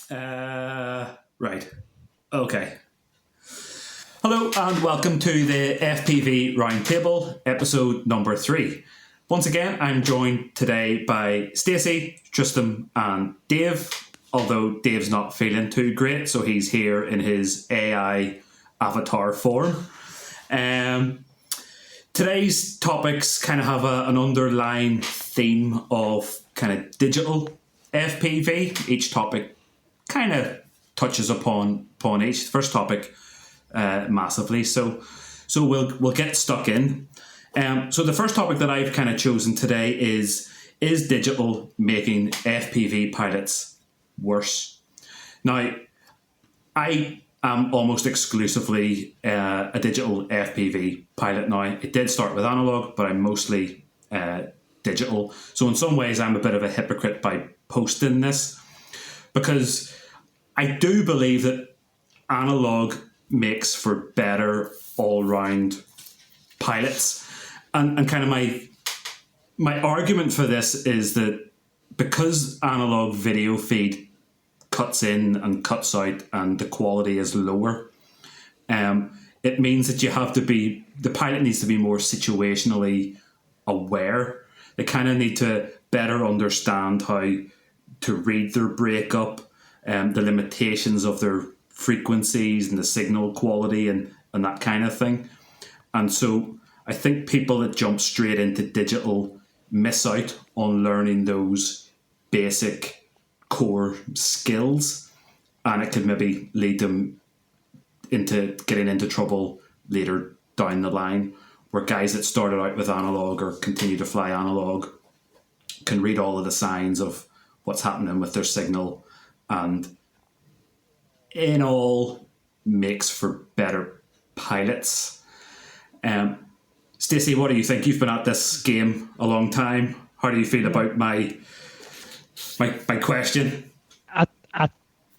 Right. Okay. Hello and welcome to the FPV Roundtable, episode number 3. Once again, I'm joined today by Stacey, Tristan, and Dave. Although Dave's not feeling too great, so he's here in his AI avatar form. Today's topics kind of have an underlying theme of kind of digital FPV. Each topic kind of touches upon each. First topic massively. So we'll get stuck in. So the first topic that I've kind of chosen today is digital making FPV pilots worse? Now, I am almost exclusively a digital FPV pilot now. It did start with analog, but I'm mostly digital. So in some ways, I'm a bit of a hypocrite by posting this, because I do believe that analog makes for better all-round pilots. And kind of my argument for this is that because analog video feed cuts in and cuts out and the quality is lower, it means that the pilot needs to be more situationally aware. They kind of need to better understand how to read their breakup, the limitations of their frequencies and the signal quality and that kind of thing. And so I think people that jump straight into digital miss out on learning those basic core skills, and it could maybe lead them into getting into trouble later down the line, where guys that started out with analog or continue to fly analog can read all of the signs of what's happening with their signal, and in all makes for better pilots. Stacey, what do you think? You've been at this game a long time. How do you feel about my question?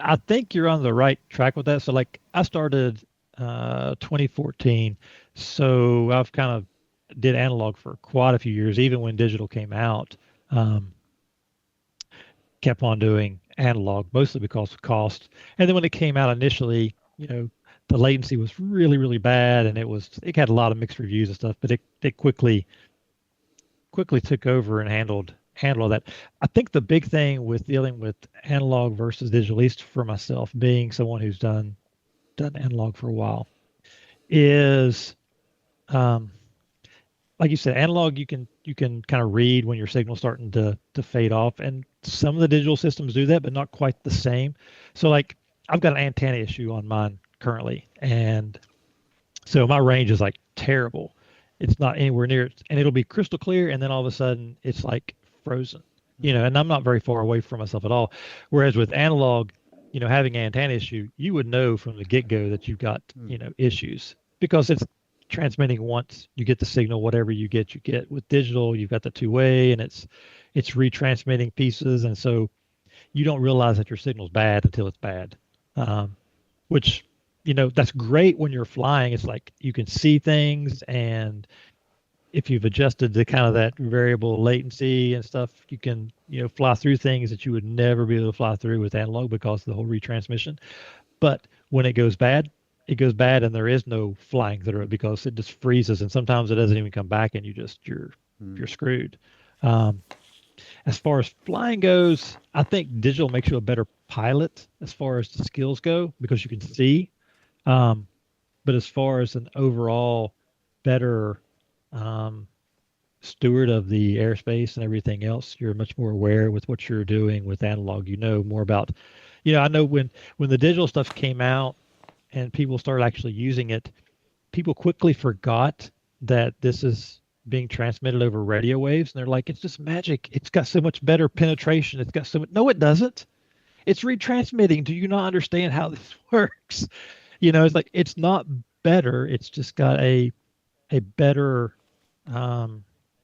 I think you're on the right track with that. So like I started 2014, so I've kind of did analog for quite a few years, even when digital came out. Kept on doing analog, mostly because of cost. And then when it came out initially, the latency was really, really bad, and it had a lot of mixed reviews and stuff, but it quickly took over and handled that. I think the big thing with dealing with analog versus digital, at least for myself, being someone who's done analog for a while, is like you said, analog you can kind of read when your signal's starting to fade off, and some of the digital systems do that, but not quite the same. So like I've got an antenna issue on mine currently, and so my range is like terrible. It's not anywhere near it, and it'll be crystal clear, and then all of a sudden it's like frozen, and I'm not very far away from myself at all. Whereas with analog, having an antenna issue, you would know from the get-go that you've got, issues, because it's transmitting once. You get the signal, whatever you get. With digital, you've got the two-way, and it's retransmitting pieces, and so you don't realize that your signal's bad until it's bad, which that's great when you're flying. It's like you can see things, and if you've adjusted to kind of that variable latency and stuff, you can fly through things that you would never be able to fly through with analog because of the whole retransmission. But when it goes bad, and there is no flying through it because it just freezes, and sometimes it doesn't even come back, and you're screwed. As far as flying goes, I think digital makes you a better pilot as far as the skills go, because you can see. But as far as an overall better steward of the airspace and everything else, you're much more aware with what you're doing. With analog, more about, I know when the digital stuff came out and people started actually using it, people quickly forgot that this is being transmitted over radio waves, and they're like, it's just magic. It's got so much better penetration. It's got so much. No, it doesn't. It's retransmitting. Do you not understand how this works? It's like, it's not better. It's just got a better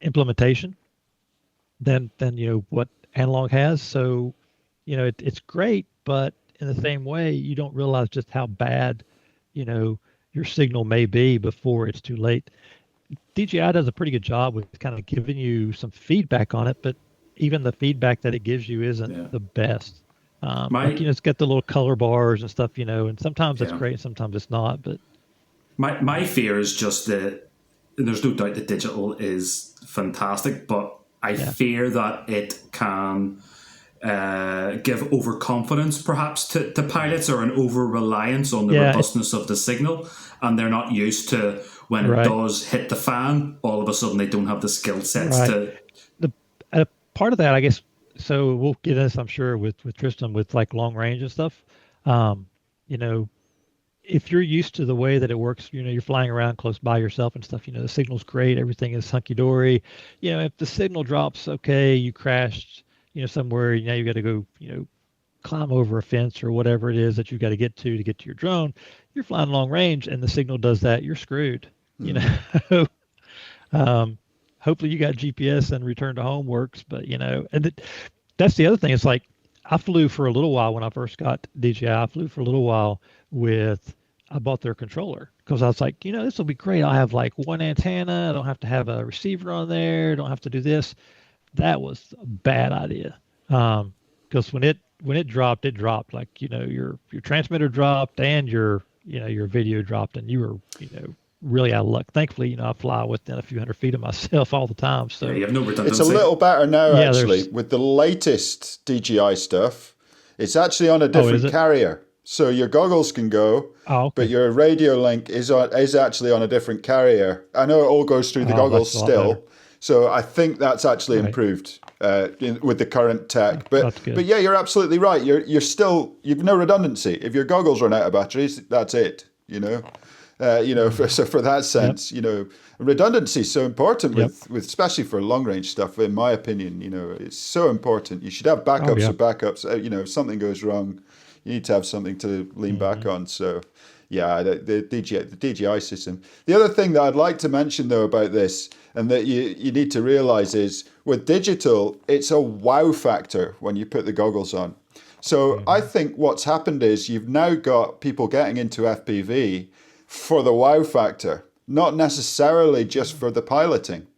implementation than what analog has. So, it's great, but in the same way, you don't realize just how bad, your signal may be before it's too late. DJI does a pretty good job with kind of giving you some feedback on it, but even the feedback that it gives you isn't the best. It's got the little color bars and stuff, and sometimes that's Yeah. great, sometimes it's not. But My fear is just that there's no doubt that digital is fantastic, but I yeah, fear that it can give overconfidence perhaps to pilots, or an over reliance on the yeah, robustness of the signal, and they're not used to when it right, does hit the fan, all of a sudden they don't have the skill sets right. to. The part of that, I guess. So we'll get this, I'm sure, with Tristan with like long range and stuff. Um, you know, if you're used to the way that it works, you're flying around close by yourself and stuff, the signal's great, everything is hunky dory. If the signal drops, okay, you crashed, somewhere, now you got to go, climb over a fence or whatever it is that you got to get to your drone. You're flying long range and the signal does that, you're screwed. You know, um, hopefully you got GPS and return to home works, but that's the other thing. It's like I flew for a little while when I first got DJI. I flew for a little while with. I bought their controller because I was like, this will be great. I'll have like one antenna. I don't have to have a receiver on there. Don't have to do this. That was a bad idea. Because when it dropped, it dropped like your transmitter dropped and your video dropped, and you were really out of luck. Thankfully, I fly within a few hundred feet of myself all the time. Yeah, So you have no redundancy. It's a little better now, Yeah, actually. there's- With the latest DJI stuff, it's actually on a is different it? carrier. So your goggles can go, Oh, okay. but your radio link is actually on a different carrier. I know it all goes through the Oh, goggles that's a lot still. better. So I think that's actually Right. improved with the current tech. But That's good. but yeah, you're absolutely right. You've no redundancy. If your goggles run out of batteries, that's it. For that sense, redundancy is so important Yep. with especially for long range stuff. In my opinion, it's so important. You should have backups yeah. or backups. If something goes wrong, you need to have something to lean back on. So, yeah, the DJI system. The other thing that I'd like to mention though about this, and that you need to realize, is with digital, it's a wow factor when you put the goggles on. So I think what's happened is you've now got people getting into FPV for the wow factor, not necessarily just for the piloting.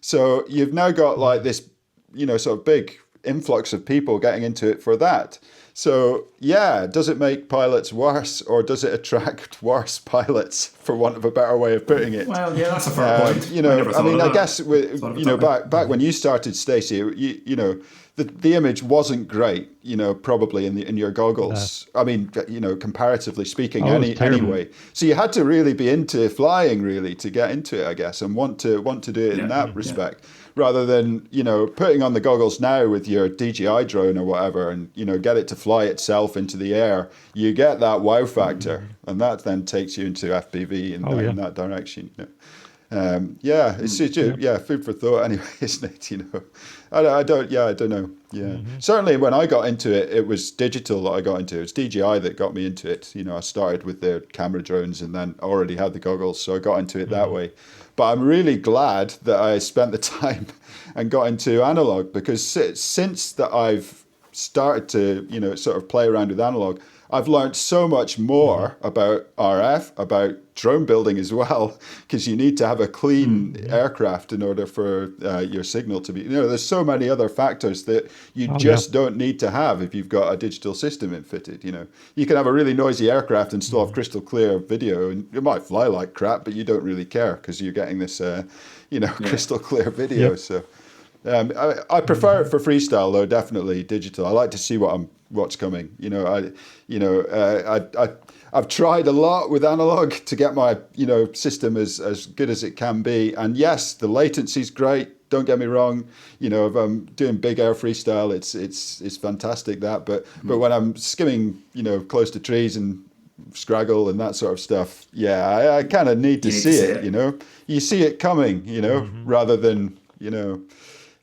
So you've now got like this, sort of big influx of people getting into it for that. So yeah, does it make pilots worse, or does it attract worse pilots, for want of a better way of putting it? Well, yeah, that's a fair point. I guess back when you started, Stacey, the image wasn't great, probably in your goggles. I mean, comparatively speaking, it was terrible. anyway. So you had to really be into flying, really, to get into it, I guess, and want to do it in that respect, rather than putting on the goggles now with your DJI drone or whatever, and get it to fly itself into the air. You get that wow factor, and that then takes you into FPV in that direction. It's food for thought anyway, isn't it? I don't know. Yeah, certainly when I got into it, it was digital that I got into. It's DJI that got me into it. I started with their camera drones and then already had the goggles, so I got into it that way. But I'm really glad that I spent the time and got into analog, because since that I've started to sort of play around with analog, I've learned so much more about RF, about drone building as well, because you need to have a clean aircraft in order for your signal to be. There's so many other factors that you don't need to have if you've got a digital system fitted. You can have a really noisy aircraft and still have crystal clear video, and it might fly like crap, but you don't really care because you're getting this, crystal clear video. Yep. So. I prefer it for freestyle though, definitely digital. I like to see what's coming. I've tried a lot with analog to get my system as good as it can be, and yes, the latency's great. Don't get me wrong. If I'm doing big air freestyle, it's fantastic that. But when I'm skimming close to trees and scraggle and that sort of stuff, I kind of need to see it. You see it coming. Rather than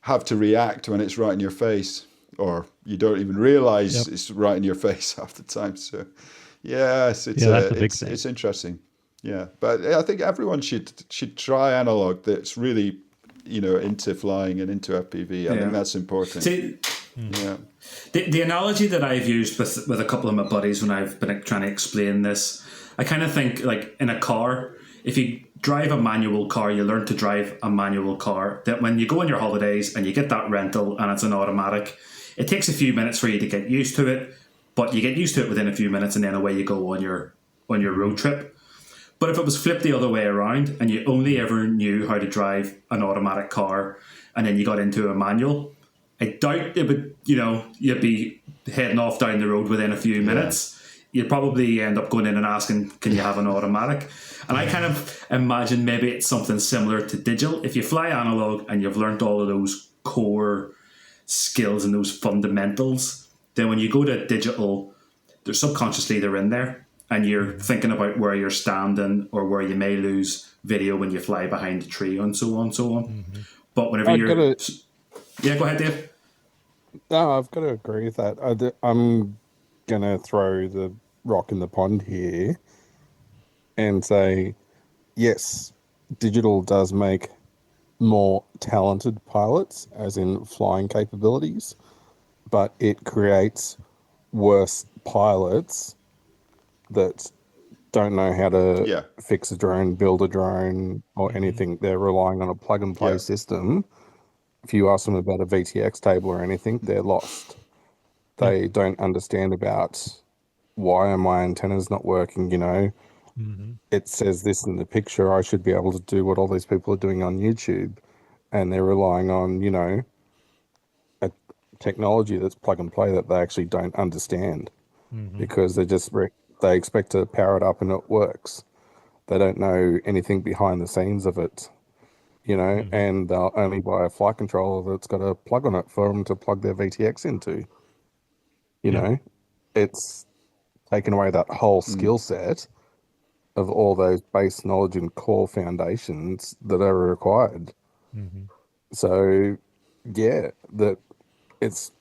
have to react when it's right in your face, or you don't even realize it's right in your face half the time. So, yes, that's a big thing. It's interesting. Yeah, but I think everyone should try analog that's really, into flying and into FPV. I think that's important. See, the analogy that I've used with a couple of my buddies when I've been trying to explain this, I kind of think like in a car, if you drive a manual car, you learn to drive a manual car, that when you go on your holidays and you get that rental and it's an automatic, it takes a few minutes for you to get used to it, but you get used to it within a few minutes, and then away you go on your road trip. But if it was flipped the other way around, and you only ever knew how to drive an automatic car, and then you got into a manual, I doubt it would. You'd be heading off down the road within a few minutes. You'd probably end up going in and asking, "Can you have an automatic?" And I kind of imagine maybe it's something similar to digital. If you fly analog and you've learned all of those core skills and those fundamentals, then when you go to digital, they're subconsciously they're in there, and you're thinking about where you're standing or where you may lose video when you fly behind a tree and so on and so on. Mm-hmm. But whenever yeah, go ahead, Dave. No, I've got to agree with that. I'm gonna throw the rock in the pond here and say, yes, digital does make more talented pilots, as in flying capabilities, but it creates worse pilots that don't know how to fix a drone, build a drone, or anything. They're relying on a plug-and-play system. If you ask them about a VTX table or anything, they're lost. They don't understand about why are my antennas not working, It says this in the picture. I should be able to do what all these people are doing on YouTube. And they're relying on, a technology that's plug and play that they actually don't understand because they expect to power it up and it works. They don't know anything behind the scenes of it, and they'll only buy a flight controller that's got a plug on it for them to plug their VTX into. It's taken away that whole skill set of all those base knowledge and core foundations that are required. So, that it's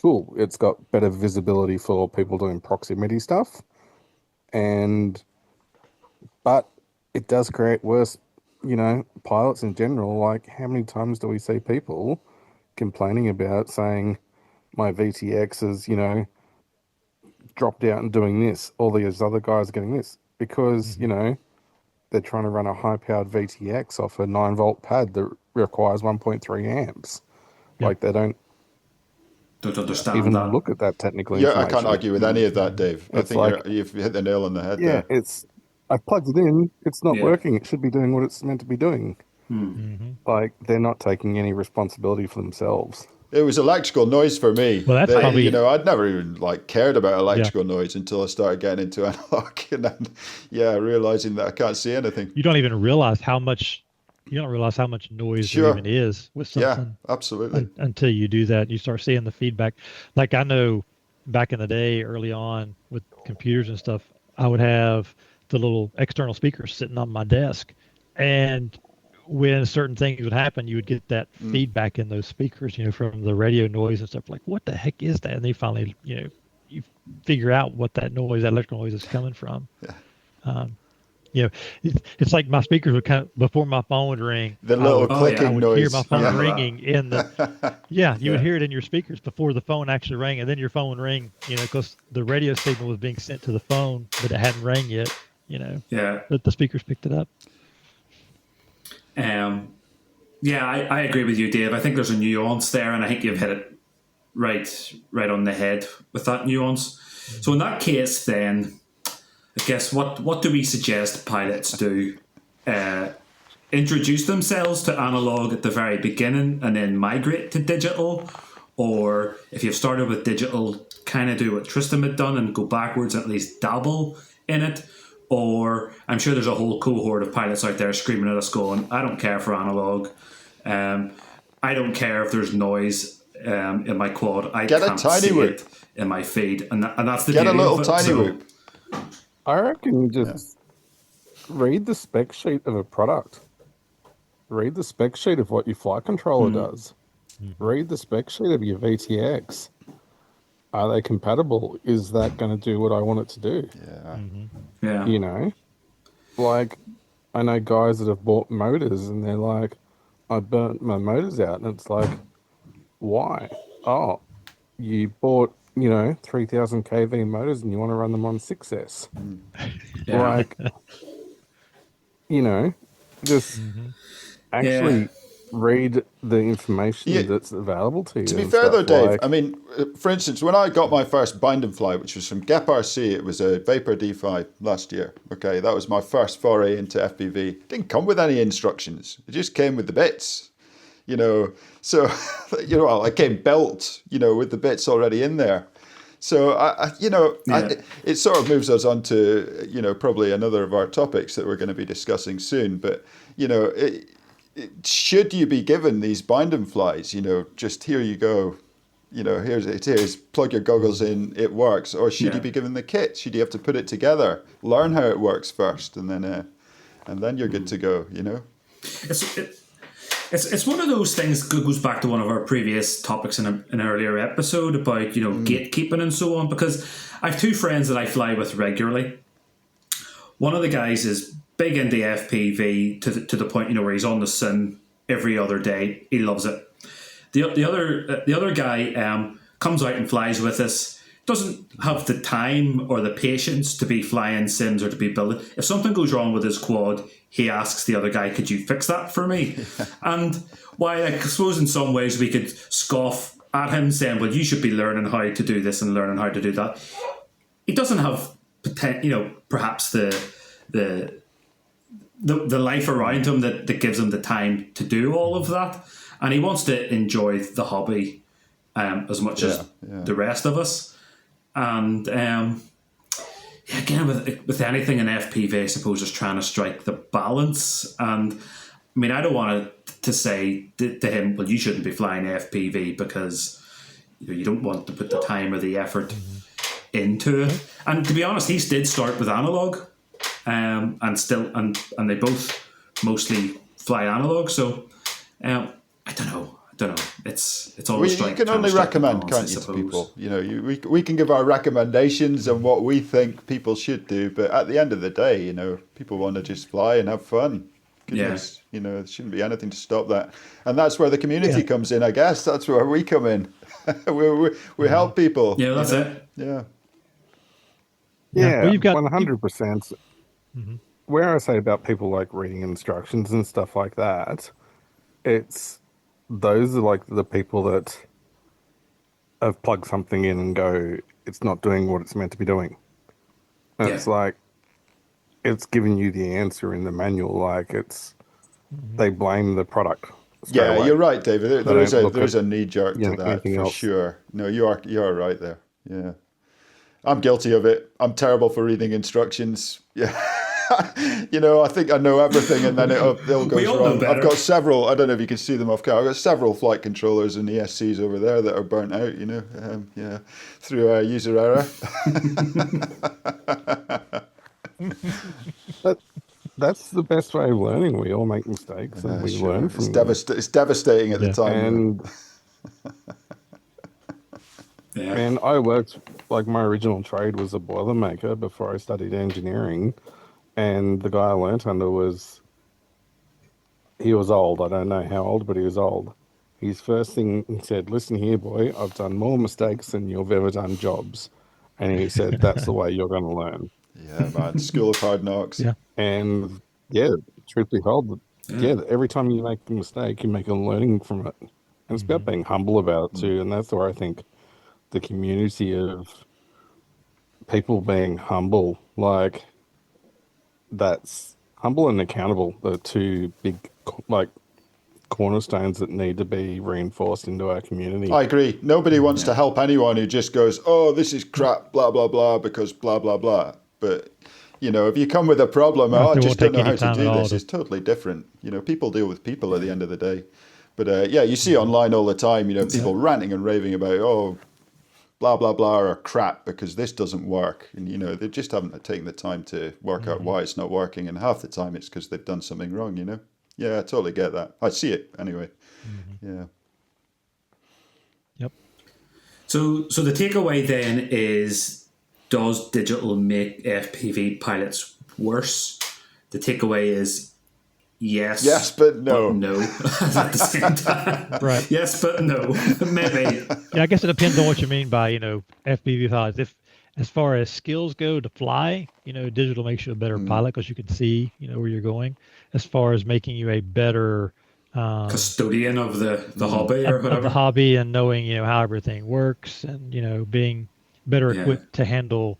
cool. It's got better visibility for people doing proximity stuff, but it does create worse, pilots in general. Like, how many times do we see people complaining about saying my VTX is, dropped out and doing this, all these other guys are getting this, because, they're trying to run a high-powered VTX off a 9-volt pad that requires 1.3 amps. Like, they don't understand even that. look at that technical Yeah, information. I can't argue with any of that, Dave. I think you've hit the nail on the head there. I've plugged it in. It's not working. It should be doing what it's meant to be doing. Like, they're not taking any responsibility for themselves. It was electrical noise for me. Well, that's probably... I'd never even cared about electrical noise until I started getting into analog, and then, realizing that I can't see anything. You don't realize how much noise there even is with something. Yeah, absolutely. Until you do that, you start seeing the feedback. Like, I know back in the day, early on with computers and stuff, I would have the little external speakers sitting on my desk, and when certain things would happen, you would get that feedback in those speakers, from the radio noise and stuff. Like, what the heck is that? And they finally, you figure out what that electrical noise is coming from. It's like my speakers would before my phone would ring. The little clicking noise. I would hear my phone ringing in the. You would hear it in your speakers before the phone actually rang, and then your phone would ring. Because the radio signal was being sent to the phone, but it hadn't rang yet. But the speakers picked it up. I agree with you, Dave. I think there's a nuance there, and I think you've hit it right on the head with that nuance. So in that case, then, I guess what do we suggest pilots do? Introduce themselves to analog at the very beginning and then migrate to digital, or if you've started with digital, kind of do what Tristan had done and go backwards and at least dabble in it. Or I'm sure there's a whole cohort of pilots out there screaming at us going, I don't care for analog. I don't care if there's noise in my quad. I can't see it in my feed. And that's the Get a little tiny whoop. I reckon just read the spec sheet of a product. Read the spec sheet of what your flight controller does. Read the spec sheet of your VTX. Are they compatible? Is that going to do what I want it to do? Yeah. Like, I know guys that have bought motors and they're like, I burnt my motors out. And it's like, why? Oh, you bought, 3,000 kV motors and you want to run them on 6S. Like, just actually read the information Yeah. that's available to you. To be and fair though, stuff, Dave, like- I mean, for instance, when I got my first bind and fly, which was from Gep RC, it was a Vapor D5 last year. Okay, that was my first foray into FPV. It didn't come with any instructions. It just came with the bits, you know. So, you know, I came built, you know, with the bits already in there. So, it sort of moves us on to, you know, probably another of our topics that we're going to be discussing soon. But, you know, should you be given these bind and flies, you know, just here you go, you know, here's plug your goggles in, it works, or should you be given the kit? Should you have to put it together, learn how it works first, and then you're good to go, you know? It's one of those things that goes back to one of our previous topics in an earlier episode about, you know, gatekeeping and so on, because I have two friends that I fly with regularly. One of the guys is big into FPV to the point, you know, where he's on the Sun every other day. He loves it. The other guy comes out and flies with us. Doesn't have the time or the patience to be flying sims or to be building. If something goes wrong with his quad, he asks the other guy, "Could you fix that for me?" And while I suppose in some ways we could scoff at him saying, "Well, you should be learning how to do this and learning how to do that," he doesn't have, you know, perhaps the life around him that gives him the time to do all of that, and he wants to enjoy the hobby as much as the rest of us. And again, with anything in FPV, I suppose just trying to strike the balance. And I mean, I don't want to say to him, "Well, you shouldn't be flying FPV because you don't want to put the time or the effort into it." And to be honest, he did start with analog. And they both mostly fly analog, so I don't know. It's always you can only recommend, can't you, to people? You know, we can give our recommendations on what we think people should do, but at the end of the day, you know, people want to just fly and have fun. Goodness, you know, there shouldn't be anything to stop that, and that's where the community comes in. I guess that's where we come in. we help people. Yeah, that's it. Yeah. Yeah, Well, you've got 100%. Where I say about people like reading instructions and stuff like that, it's those are like the people that have plugged something in and go, it's not doing what it's meant to be doing. And it's like, it's giving you the answer in the manual. Like they blame the product. Yeah, away. you're right, David. There is a knee jerk to that anything for else. sure. No, you are right there. Yeah, I'm guilty of it. I'm terrible for reading instructions. Yeah. You know, I think I know everything, and then it all goes wrong. I've got several. I don't know if you can see them off camera. I've got several flight controllers and ESCs over there that are burnt out. You know, through user error. That's the best way of learning. We all make mistakes, and we learn from them. It's devastating at the time. And I worked, like my original trade was a boilermaker before I studied engineering. And the guy I learnt under he was old. I don't know how old, but he was old. His first thing he said, "Listen here, boy, I've done more mistakes than you've ever done jobs." And he said, "That's the way you're going to learn." Yeah, man. School of hard knocks. Yeah. And truth be told, every time you make a mistake, you make a learning from it. And it's about being humble about it too. And that's where I think the community of people being humble, like that's humble and accountable, the two big like cornerstones that need to be reinforced into our community. I agree. Nobody wants to help anyone who just goes, "Oh, this is crap, blah, blah, blah, because blah, blah, blah." But, you know, if you come with a problem, I just don't know how to do this, it's totally different. You know, people deal with people at the end of the day. But, you see online all the time, you know, people ranting and raving about, "Oh, blah, blah, blah," or crap because this doesn't work. And, you know, they just haven't taken the time to work out why it's not working. And half the time it's because they've done something wrong, you know? Yeah, I totally get that. I see it anyway. Yeah. Yep. So the takeaway then is, does digital make FPV pilots worse? The takeaway is yes. Yes, but no. But no. At the same time. Right. Yes, but no. Maybe. Yeah, I guess it depends on what you mean by, FPV pilots. If, as far as skills go to fly, digital makes you a better pilot because you can see, where you're going. As far as making you a better Custodian of the hobby or whatever. Of the hobby, and knowing, how everything works, and, being better equipped to handle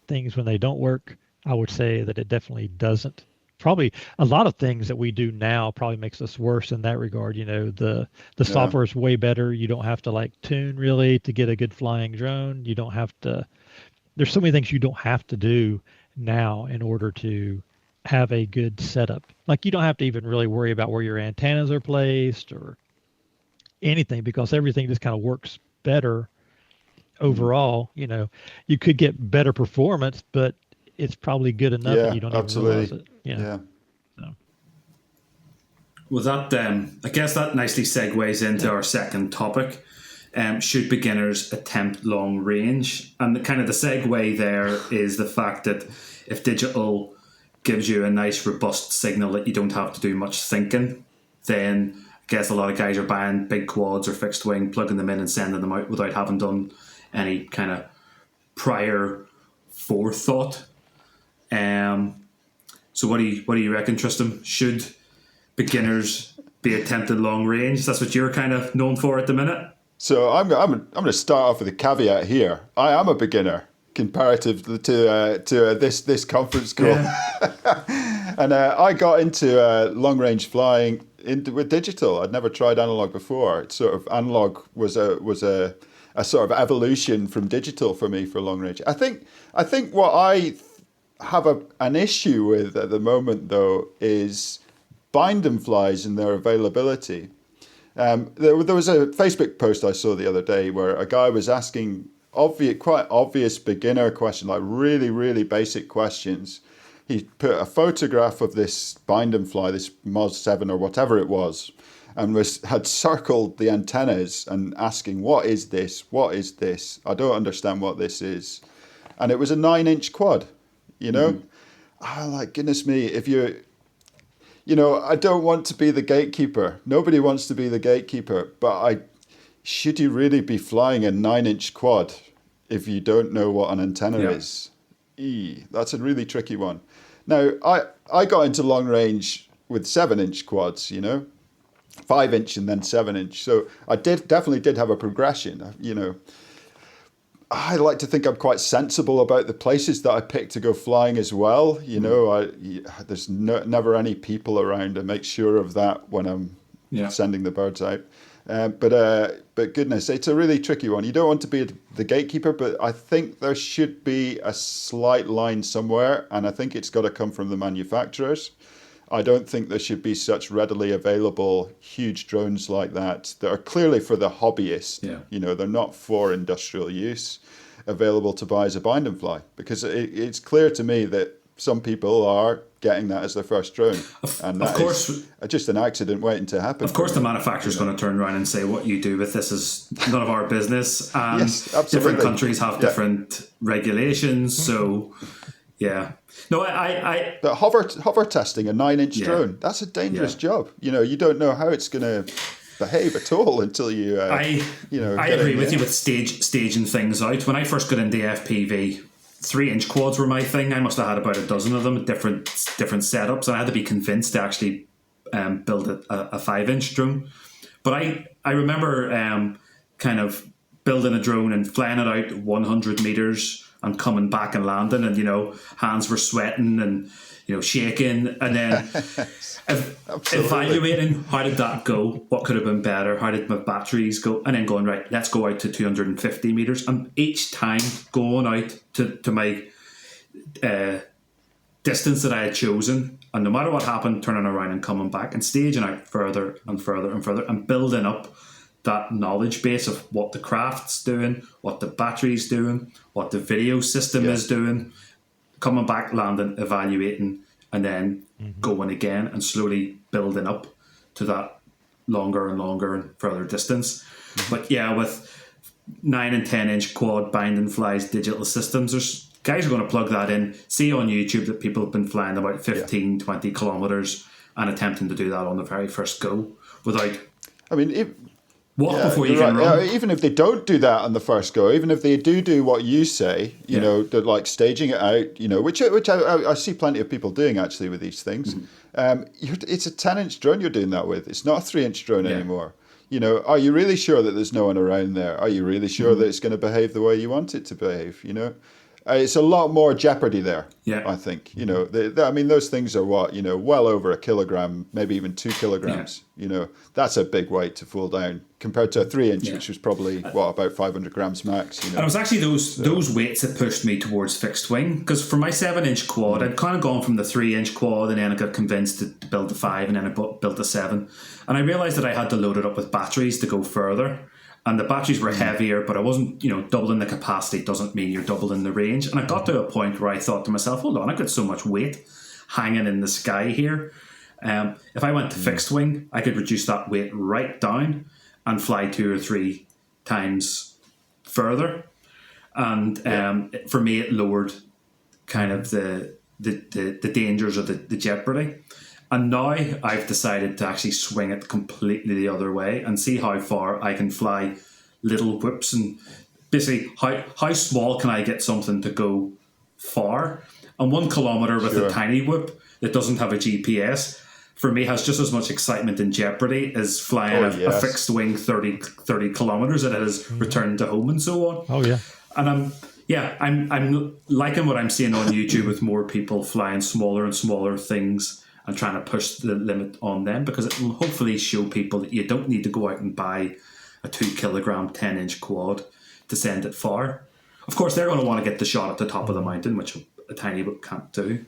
things when they don't work. I would say that it definitely doesn't. Probably a lot of things that we do now probably makes us worse in that regard. The software is way better. You don't have to like tune really to get a good flying drone. You don't have to. There's so many things you don't have to do now in order to have a good setup. Like, you don't have to even really worry about where your antennas are placed or anything, because everything just kind of works better overall. You could get better performance, but it's probably good enough that you don't even realize it. Yeah. So. Well, that I guess that nicely segues into our second topic. Should beginners attempt long range? And the segue there is the fact that if digital gives you a nice robust signal that you don't have to do much thinking, then I guess a lot of guys are buying big quads or fixed wing, plugging them in and sending them out without having done any kind of prior forethought. So what do you reckon, Tristan? Should beginners be attempted long range? That's what you're kind of known for at the minute. So I'm going to start off with a caveat here. I am a beginner comparative to this conference call, and I got into long range flying with digital. I'd never tried analog before. It's sort of analog was a sort of evolution from digital for me for long range. I think what I have an issue with at the moment though is bind and flies and their availability. There was a Facebook post I saw the other day where a guy was asking quite obvious beginner question, like really, really basic questions. He put a photograph of this bind and fly, this Moz 7 or whatever it was, and had circled the antennas and asking, what is this? What is this? I don't understand what this is. And it was a 9-inch quad, Like, goodness me, if you're... I don't want to be the gatekeeper. Nobody wants to be the gatekeeper. But should you really be flying a 9-inch quad if you don't know what an antenna is? That's a really tricky one. Now, I got into long range with 7-inch quads, 5-inch and then 7-inch. So I definitely did have a progression, I like to think I'm quite sensible about the places that I pick to go flying as well. There's never any people around. I make sure of that when I'm sending the birds out. But goodness, it's a really tricky one. You don't want to be the gatekeeper, but I think there should be a slight line somewhere, and I think it's got to come from the manufacturers. I don't think there should be such readily available huge drones like that are clearly for the hobbyist. They're not for industrial use, available to buy as a bind and fly, because it's clear to me that some people are getting that as their first drone, and that is just an accident waiting to happen. Of course, the manufacturer's going to turn around and say, what you do with this is none of our business, and yes, absolutely. Different countries have different regulations, so no, But hover testing a 9-inch drone, that's a dangerous job. You don't know how it's going to behave at all until you I agree with you with staging things out. When I first got into FPV, 3-inch quads were my thing. I must have had about a dozen of them, different setups, and I had to be convinced to actually build a 5-inch drone. But I remember kind of building a drone and flying it out 100 meters and coming back and landing, and hands were sweating and shaking, and then evaluating how did that go, what could have been better, how did my batteries go, and then going, right, let's go out to 250 meters, and each time going out to my distance that I had chosen, and no matter what happened, turning around and coming back and staging out further and further and further and building up that knowledge base of what the craft's doing, what the battery's doing, what the video system is doing, coming back, landing, evaluating, and then going again and slowly building up to that longer and longer and further distance. But with 9 and 10-inch quad bind and flies digital systems, there's guys are going to plug that in, see on YouTube that people have been flying about 15, 20 kilometers and attempting to do that on the very first go without... Walk before you you're can right. run. Even if they don't do that on the first go, even if they do what you say, you know, they're like staging it out, you know, which I see plenty of people doing actually with these things. It's a 10-inch drone you're doing that with. It's not a 3-inch drone anymore. You know, are you really sure that there's no one around there? Are you really sure that it's going to behave the way you want it to behave? You know, it's a lot more jeopardy there. Yeah. I think, you know, I mean, those things are what, you know, well over a kilogram, maybe even 2 kilograms. You know, that's a big weight to fool down compared to a 3-inch, which was probably about 500 grams max. You know, And it was actually those weights that pushed me towards fixed wing, because for my 7-inch quad, I'd kind of gone from the 3-inch quad, and then I got convinced to build the 5, and then I built the 7, and I realized that I had to load it up with batteries to go further. And the batteries were heavier, but I wasn't, you know, doubling the capacity doesn't mean you're doubling the range. And I got to a point where I thought to myself, hold on, I've got so much weight hanging in the sky here. If I went to fixed wing, I could reduce that weight right down and fly 2 or 3 times further. And for me, it lowered kind of the dangers of the jeopardy. And now I've decided to actually swing it completely the other way and see how far I can fly little whips, and basically how small can I get something to go far. And 1 kilometer with a tiny whip that doesn't have a GPS, for me, has just as much excitement and jeopardy as flying a fixed wing 30 kilometers that has returned to home and so on. Oh, yeah. And I'm liking what I'm seeing on YouTube with more people flying smaller and smaller things and trying to push the limit on them, because it will hopefully show people that you don't need to go out and buy a 2 kilogram 10-inch quad to send it far. Of course, they're going to want to get the shot at the top of the mountain, which a tiny boat can't do.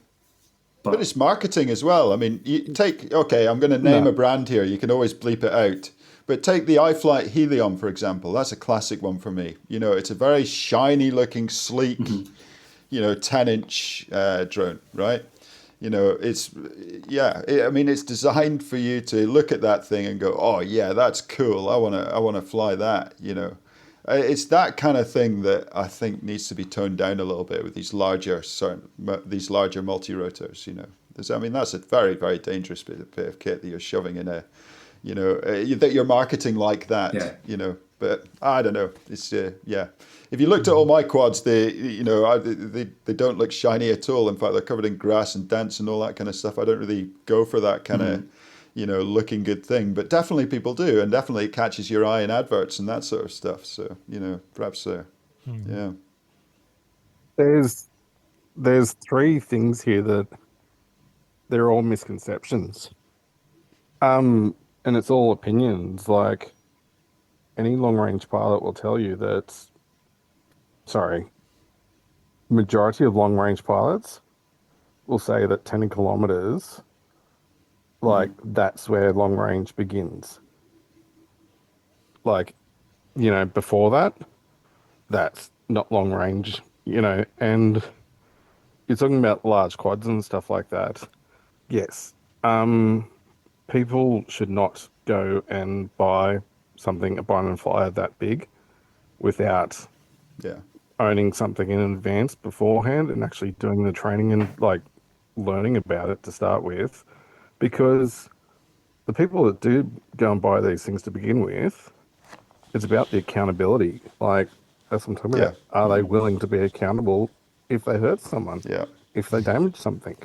But it's marketing as well. I mean, you take, okay, I'm going to name a brand here. You can always bleep it out. But take the iFlight Helium, for example. That's a classic one for me. You know, it's a very shiny looking, sleek, you know, 10-inch drone, right? You know, it's designed for you to look at that thing and go, oh yeah, that's cool. I want to fly that. You know, it's that kind of thing that I think needs to be toned down a little bit with these larger multi-rotors. You know, that's a very, very dangerous bit of kit that you're shoving in a, you know, that you're marketing like that. Yeah. You know, but I don't know. It's If you looked at all my quads, they don't look shiny at all. In fact, they're covered in grass and dents and all that kind of stuff. I don't really go for that kind of, you know, looking good thing. But definitely people do, and definitely it catches your eye in adverts and that sort of stuff. So, you know, perhaps, yeah. There's 3 things here that they're all misconceptions. And it's all opinions. Like, any long-range pilot will tell you that, majority of long-range pilots will say that 10 kilometers, like, that's where long-range begins. Like, you know, before that, that's not long-range, you know, and you're talking about large quads and stuff like that. Yes. People should not go and buy something, a Bowman Flyer that big, without owning something in advance beforehand and actually doing the training and like learning about it to start with, because the people that do go and buy these things to begin with, it's about the accountability. Like, that's what I'm talking about. Are they willing to be accountable if they hurt someone? Yeah. If they damage something?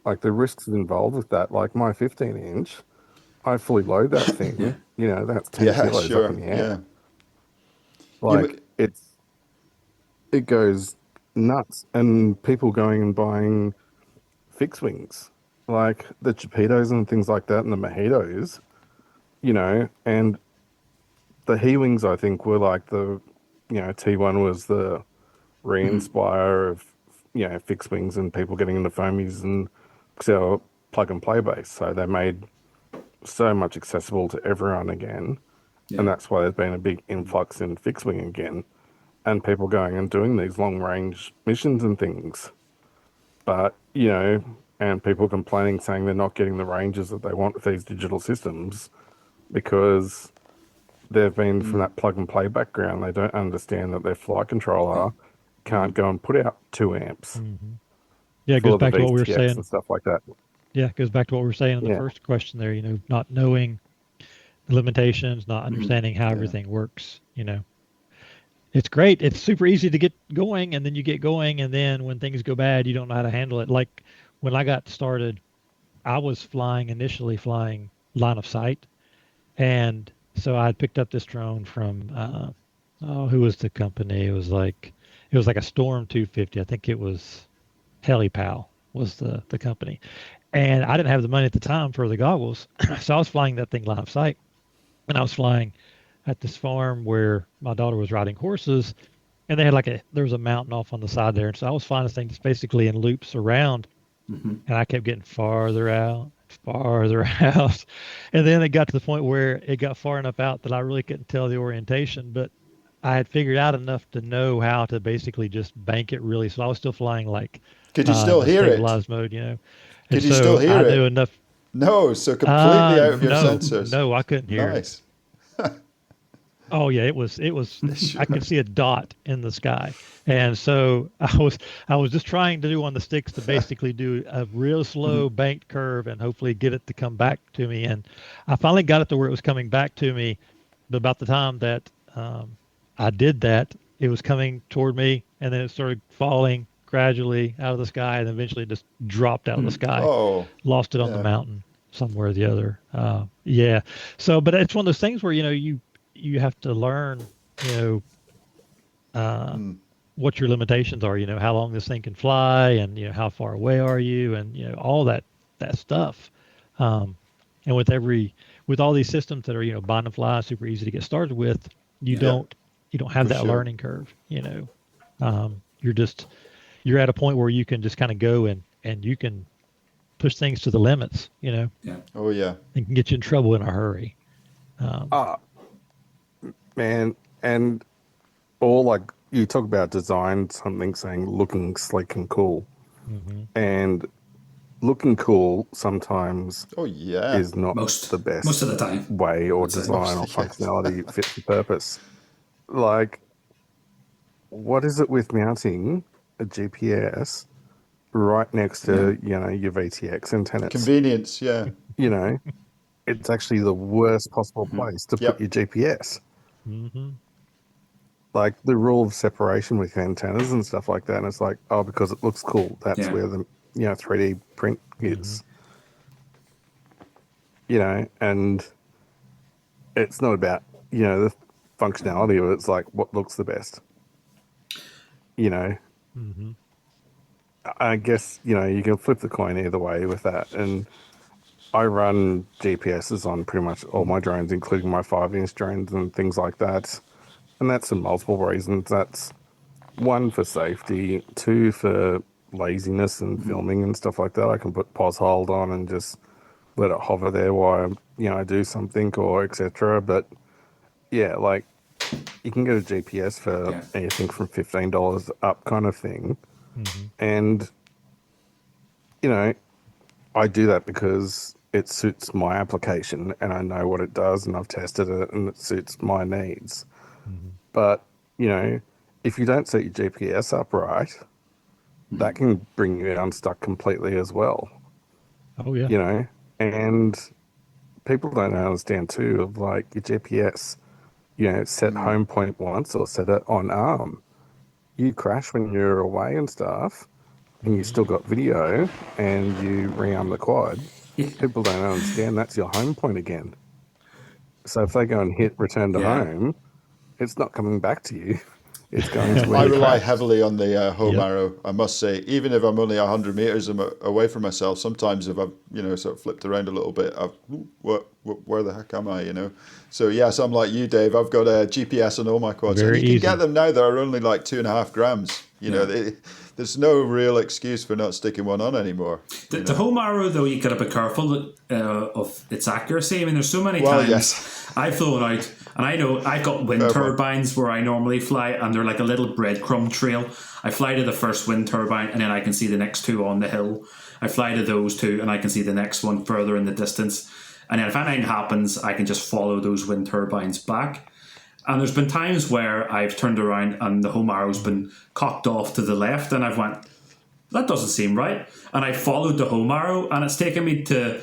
Like, the risks involved with that. Like, my 15-inch, I fully load that thing. You know, that's 10 kilos up in the air. Like, it goes nuts. And people going and buying fixed wings, like the Chapitos and things like that, and the Mojitos, you know, and the He-Wings, I think, were like the, you know, T1 was the re-inspire of, you know, fixed wings and people getting into foamies, and because they were plug and play based. So they made so much accessible to everyone again. And that's why there's been a big influx in fixed wing again, and people going and doing these long range missions and things. But, you know, and people complaining, saying they're not getting the ranges that they want with these digital systems because they've been from that plug and play background. They don't understand that their flight controller can't go and put out 2 amps. Yeah, it goes back to what we were VTX saying. And stuff like that. Yeah, it goes back to what we were saying in the first question there, you know, not knowing limitations, not understanding how everything works. It's great. It's super easy to get going, and then you get going, and then when things go bad, you don't know how to handle it. Like when I got started, I was initially flying line of sight, and so I had picked up this drone from who was the company? It was like a Storm 250. I think it was HeliPal was the company, and I didn't have the money at the time for the goggles, so I was flying that thing line of sight, and I was flying at this farm where my daughter was riding horses, and they had there was a mountain off on the side there, and so I was flying this thing just basically in loops around, and I kept getting farther out, farther out, and then it got to the point where it got far enough out that I really couldn't tell the orientation, but I had figured out enough to know how to basically just bank it really. So I was still flying Could you still in a hear it? stabilized mode, and Could you still so hear I it? knew enough. No, so completely out of your No, sensors. no, I couldn't hear it. Nice. Oh yeah, it was Sure. I could see a dot in the sky. And so I was just trying to do on the sticks to basically do a real slow banked curve and hopefully get it to come back to me. And I finally got it to where it was coming back to me. But about the time that I did that, it was coming toward me, and then it started falling gradually out of the sky, and eventually just dropped out of the sky, Oh, lost it on the yeah. mountain somewhere or the other. Yeah. So, but it's one of those things where you have to learn, what your limitations are. How long this thing can fly, and how far away are you, and all that stuff. And with all these systems that are bind and fly, super easy to get started with, you don't have for that sure. learning curve. You're at a point where you can just kind of go and you can push things to the limits. Yeah. Oh, yeah. And can get you in trouble in a hurry. Man, and or like you talk about design, something saying looking sleek and cool, and looking cool sometimes Oh, yeah. is not Most the best most of the time. way or That's it. design or Most, yes. functionality fit for purpose. Like, what is it with mounting a GPS right next to your VTX antennas? Convenience, yeah. It's actually the worst possible place to Yep. put your GPS. Mm-hmm. Like the rule of separation with antennas and stuff like that. And it's like, oh, because it looks cool. That's Yeah. where the 3D print is. And it's not about the functionality of it. It's like what looks the best. I guess you can flip the coin either way with that. And I run GPSs on pretty much all my drones, including my 5-inch drones and things like that. And that's for multiple reasons. That's one, for safety, two, for laziness and filming and stuff like that. I can put pause hold on and just let it hover there while I do something or etc. But yeah, like you can get a GPS for anything from $15 up, kind of thing. And I do that because it suits my application and I know what it does and I've tested it and it suits my needs. But, if you don't set your GPS up right, that can bring you unstuck completely as well. Oh yeah. And people don't understand too of like your GPS, set home point once or set it on arm. You crash when you're away and stuff and you still got video and you rearm the quad. People don't understand that's your home point again. So if they go and hit return to home, it's not coming back to you. It's going to where I you rely crashed. heavily on the home Yep. arrow, I must say. Even if I'm only 100 meters away from myself, sometimes if I've, sort of flipped around a little bit, where the heck am I, So, yes, I'm like you, Dave. I've got a GPS on all my quads. Very and you can easy. get them now that are only like 2.5 grams. There's no real excuse for not sticking one on anymore. The home arrow, though, you got to be careful of its accuracy. I mean, there's so many Well, times yes. I've flown out, and I know I've got wind Fair point. turbines where I normally fly, and they're like a little breadcrumb trail. I fly to the first wind turbine, and then I can see the next two on the hill. I fly to those two, and I can see the next one further in the distance. And then if anything happens, I can just follow those wind turbines back. And there's been times where I've turned around and the home arrow's been cocked off to the left, and I've went, that doesn't seem right. And I followed the home arrow, and it's taken me to,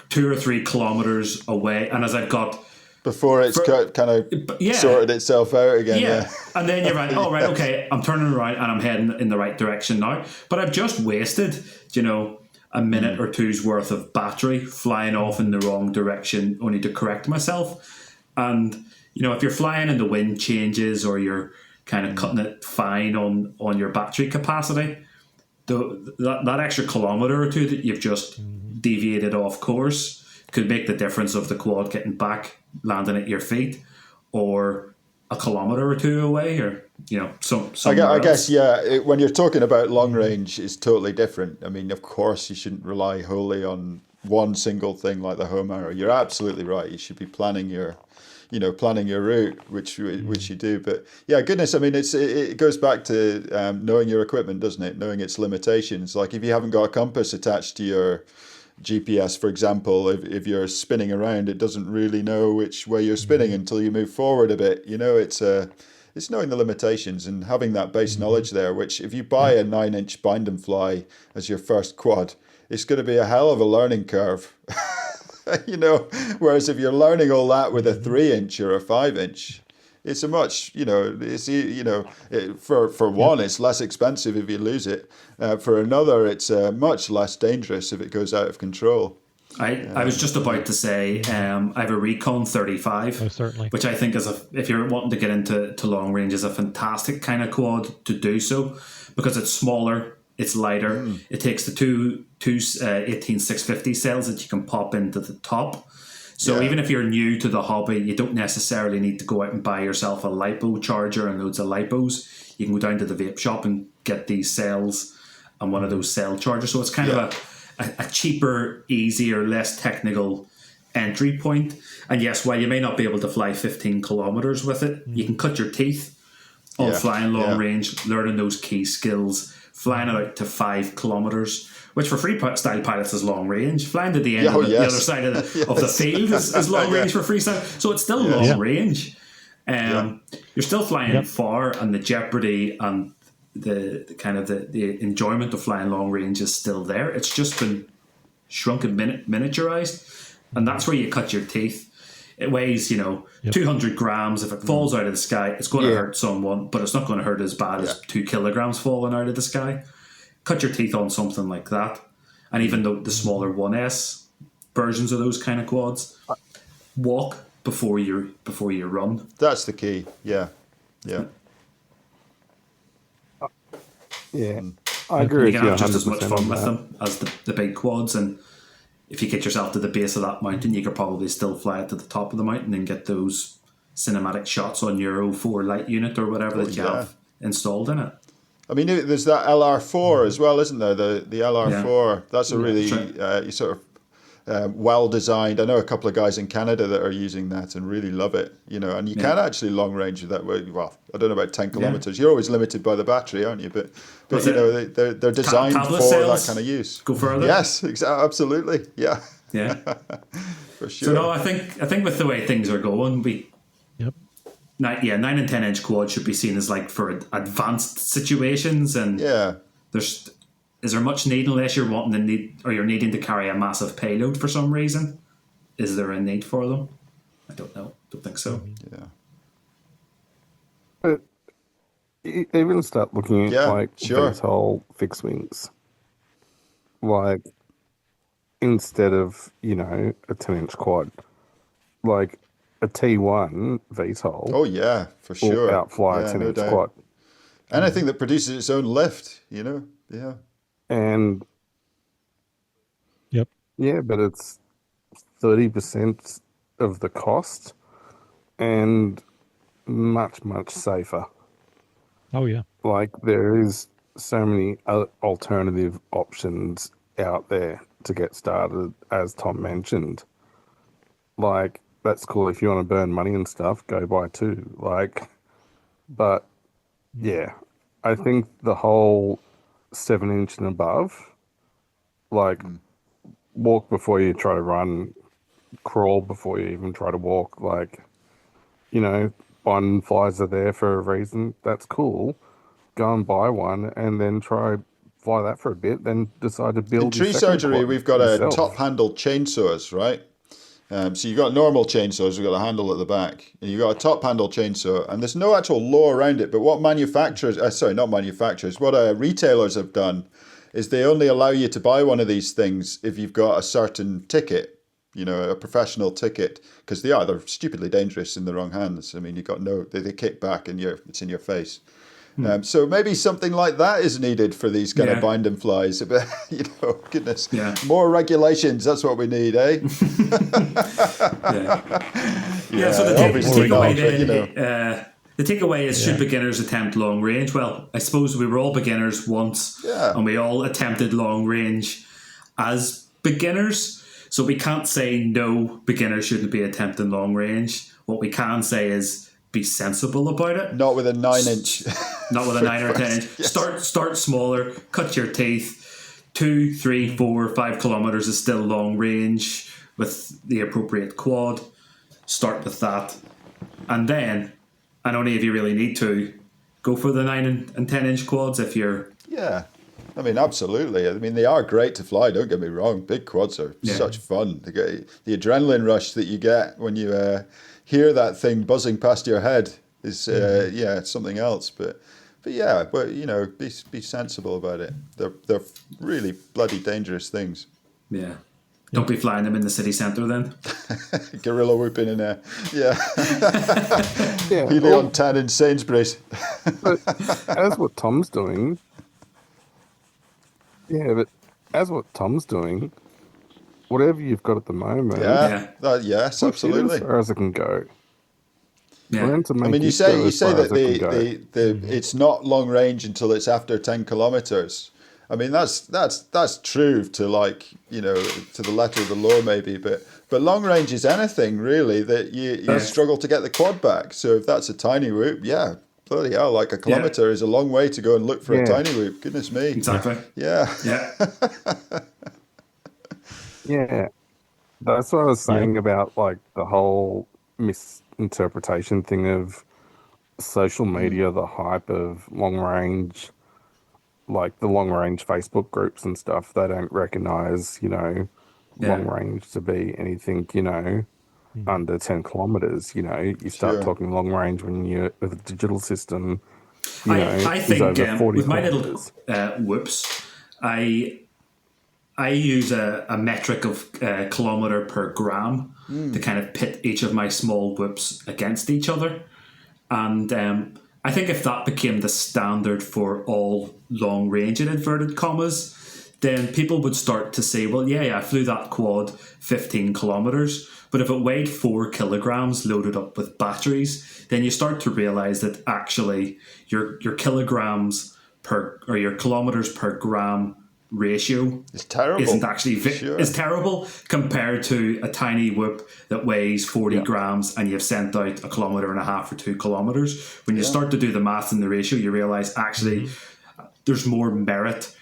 2 or 3 kilometers away, and as I've got Before it's kind of sorted itself out again. Yeah. And then you're right, oh, right, okay, I'm turning around and I'm heading in the right direction now. But I've just wasted, a minute or two's worth of battery flying off in the wrong direction only to correct myself. And, if you're flying and the wind changes or you're kind of cutting it fine on your battery capacity, that extra kilometre or two that you've just deviated off course could make the difference of the quad getting back, landing at your feet, or a kilometre or two away, or I guess when you're talking about long range, it's totally different. I mean, of course, you shouldn't rely wholly on one single thing like the home arrow. You're absolutely right. You should be planning your route, which you do. But yeah, goodness, I mean, it goes back to knowing your equipment, doesn't it? Knowing its limitations. Like if you haven't got a compass attached to your GPS, for example, if you're spinning around, it doesn't really know which way you're spinning until you move forward a bit. It's knowing the limitations and having that base knowledge there, which if you buy a 9-inch bind and fly as your first quad, it's going to be a hell of a learning curve. Whereas if you're learning all that with a 3-inch or a 5-inch, it's a much, for one, it's less expensive if you lose it. For another, it's much less dangerous if it goes out of control. I was just about to say, I have a Recon 35, certainly, which I think is if you're wanting to get into long range, is a fantastic kind of quad to do so, because it's smaller, it's lighter, it takes the two 18650 cells that you can pop into the top. So even if you're new to the hobby, you don't necessarily need to go out and buy yourself a lipo charger and loads of lipos. You can go down to the vape shop and get these cells and one of those cell chargers. So it's kind of a cheaper, easier, less technical entry point. And yes, while you may not be able to fly 15 kilometers with it, you can cut your teeth on flying long range, learning those key skills, flying it out to 5 kilometers, which for freestyle pilots is long range. Flying to the end of the other side of the field is long range for freestyle. So it's still long range. You're still flying far, and the jeopardy and the kind of the enjoyment of flying long range is still there. It's just been shrunk and miniaturized, and that's where you cut your teeth. It weighs 200 grams. If it falls out of the sky, it's going to hurt someone, but it's not going to hurt as bad as 2 kilograms falling out of the sky. Cut your teeth on something like that. And even the smaller 1S versions of those kind of quads, walk before you run. That's the key. Yeah. I agree. You can have just as much fun with them as the big quads, and if you get yourself to the base of that mountain, you could probably still fly it to the top of the mountain and get those cinematic shots on your 04 light unit or whatever that you have installed in it. I mean, there's that LR4 as well, isn't there? The LR4, that's a really sort of well designed. I know a couple of guys in Canada that are using that and really love it. And you can actually long range with that. Well, I don't know about 10 kilometers. You're always limited by the battery, aren't you? But they're designed for that kind of use. Go further. Yes, absolutely. Yeah. For sure. So no, I think with the way things are going, 9 and 10 inch quad should be seen as like for advanced situations, and is there much need unless you're you're needing to carry a massive payload for some reason? Is there a need for them? I don't know. Don't think so. Yeah. But even start looking at these whole fixed wings, like instead of a 10-inch quad, like a T1 VTOL. Oh yeah, for sure. Outfly a 10-inch quad. Anything that produces its own lift, Yeah. And but it's 30% of the cost and much, much safer. Oh yeah. Like there is so many alternative options out there to get started, as Tom mentioned. Like, that's cool if you want to burn money and stuff, go buy 2. But I think the whole 7-inch and above, walk before you try to run, crawl before you even try to walk. Bond flies are there for a reason. That's cool. Go and buy one and then try fly that for a bit, then decide to In build your tree second surgery, quad we've got a yourself. top-handled chainsaws, right? So you've got normal chainsaws, we've got a handle at the back, and you've got a top-handle chainsaw, and there's no actual law around it, but what what retailers have done is they only allow you to buy one of these things if you've got a certain ticket, a professional ticket, because they're stupidly dangerous in the wrong hands. I mean, they kick back and it's in your face. So maybe something like that is needed for these kind of bind and flies. But goodness, more regulations. That's what we need, eh? So the takeaway is: should beginners attempt long range? Well, I suppose we were all beginners once, and we all attempted long range as beginners. So we can't say no, beginners shouldn't be attempting long range. What we can say is be sensible about it. Not with a 9-inch. Not with a 9 or 10-inch. Yes. Start smaller. Cut your teeth. 2, 3, 4, 5 kilometers is still long range with the appropriate quad. Start with that, and then, and only if you really need to, go for the 9 and 10-inch quads if you're. Yeah. I mean, absolutely. I mean, they are great to fly, don't get me wrong. Big quads are such fun. The adrenaline rush that you get when you hear that thing buzzing past your head is, it's something else. But be sensible about it. They're really bloody dangerous things. Yeah. Don't be flying them in the city centre then. Guerrilla whooping in there. Yeah. Helion 10 in Sainsbury's. But as what Tom's doing... Yeah, but as what Tom's doing, whatever you've got at the moment... Yes, absolutely. As far as it can go. Yeah. I mean, you say that it's not long range until it's after 10 kilometers. I mean, that's true to to the letter of the law maybe, but long range is anything really that you struggle to get the quad back. So if that's a tiny whoop, bloody hell, like a kilometer is a long way to go and look for a tiny whoop. Goodness me. Exactly. Yeah. Yeah. That's what I was saying about the whole misinterpretation thing of social media, the hype of long range, like the long range Facebook groups and stuff. They don't recognize, long range to be anything, under 10 kilometers. You start talking long range when you're with a digital system. I think over 40 with my little whoops, I use a metric of kilometre per gram to kind of pit each of my small whoops against each other. And I think if that became the standard for all long range in inverted commas, then people would start to say, well, I flew that quad 15 kilometres, but if it weighed 4 kilograms loaded up with batteries, then you start to realise that actually your kilograms per, or your kilometres per gram ratio is terrible. Is terrible compared to a tiny whoop that weighs 40 grams and you've sent out 1.5 kilometres or 2 kilometres. When you start to do the math in the ratio, you realise actually there's more merit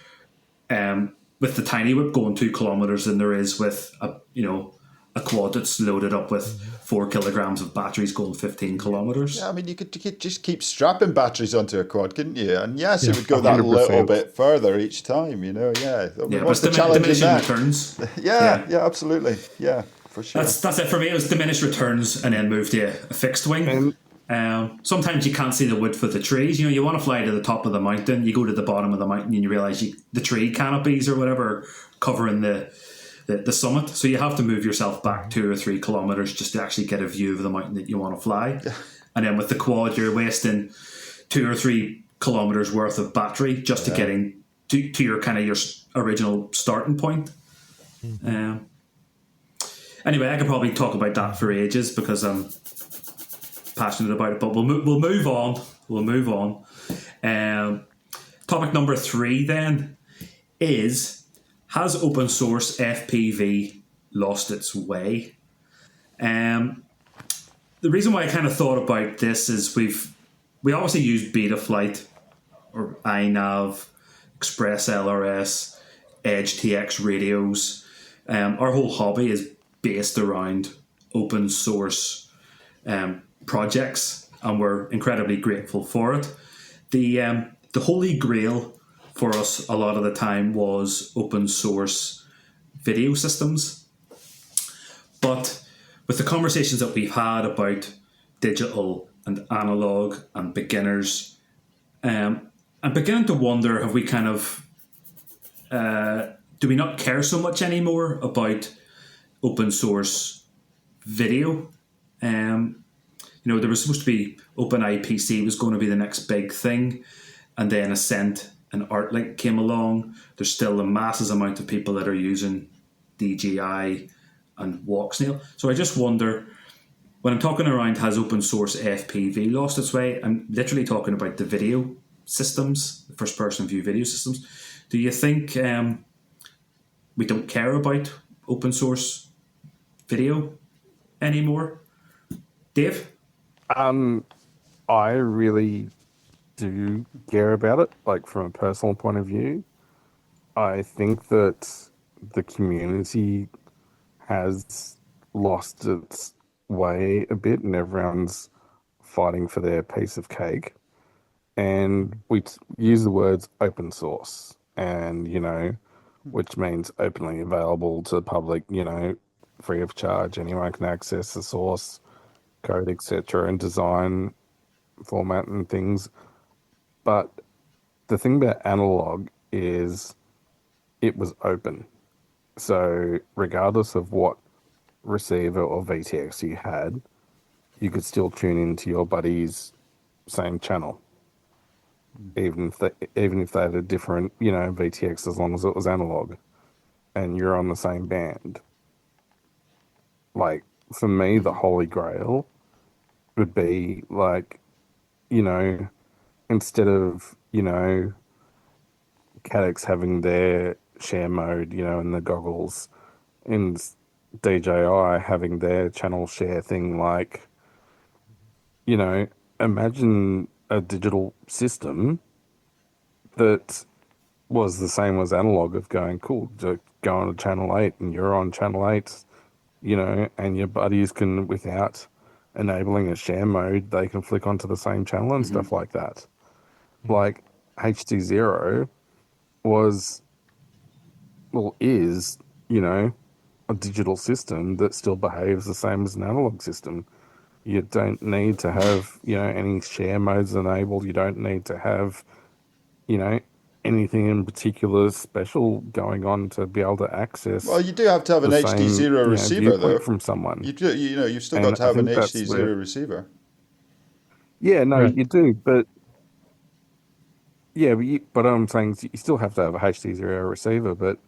with the tiny whip going 2 kilometres than there is with a quad that's loaded up with 4 kilograms of batteries going 15 kilometres. Yeah, I mean, you could just keep strapping batteries onto a quad, couldn't you? And yes, it would go that little bit further each time, What's the challenge in that? Returns. Yeah, absolutely. Yeah, for sure. That's it for me. It was diminish returns and then move to a fixed wing. Sometimes you can't see the wood for the trees. You want to fly to the top of the mountain. You go to the bottom of the mountain and you realise the tree canopies or whatever are covering the summit, so you have to move yourself back 2 or 3 kilometers just to actually get a view of the mountain that you want to fly. And then with the quad, you're wasting 2 or 3 kilometers worth of battery just to getting to your kind of your original starting point. Anyway, I could probably talk about that for ages because I'm passionate about it, but we'll move on. Topic number 3 then is: has open source FPV lost its way? The reason why I kind of thought about this is we obviously use Betaflight or iNav, Express LRS, Edge TX radios. Our whole hobby is based around open source projects, and we're incredibly grateful for it. The holy grail for us a lot of the time was open source video systems. But with the conversations that we've had about digital and analog and beginners, I'm beginning to wonder, have we kind of, do we not care so much anymore about open source video? There was supposed to be OpenIPC was going to be the next big thing, and then Ascent and ArtLink came along. There's still a massive amount of people that are using DJI and Walksnail. So I just wonder, when I'm talking around has open source FPV lost its way, I'm literally talking about the video systems, the first person view video systems. Do you think we don't care about open source video anymore? Dave? I really do care about it, like from a personal point of view. I think that the community has lost its way a bit and everyone's fighting for their piece of cake. And we use the words open source and, which means openly available to the public, free of charge. Anyone can access the source code, etc., and design format and things. But the thing about analog is it was open. So regardless of what receiver or VTX you had, you could still tune into your buddy's same channel, even if they had a different, VTX, as long as it was analog, and you're on the same band. Like, for me, the holy grail would be like, instead of, caddx having their share mode, in the goggles, and DJI having their channel share thing, like, imagine a digital system that was the same as analog, of going, cool, go on to channel 8 and you're on channel 8, and your buddies can, without enabling a share mode, they can flick onto the same channel and stuff like that. Like HD0 is, a digital system that still behaves the same as an analog system. You don't need to have, any share modes enabled. You don't need to have, anything in particular special going on to be able to access. Well, you do have to have an the HD0 same, receiver, though. from someone. You do, you've still And got to I have an think that's HD0 where- receiver. Yeah, no, Right. you do, but yeah, but I'm saying you still have to have a HD0 receiver, but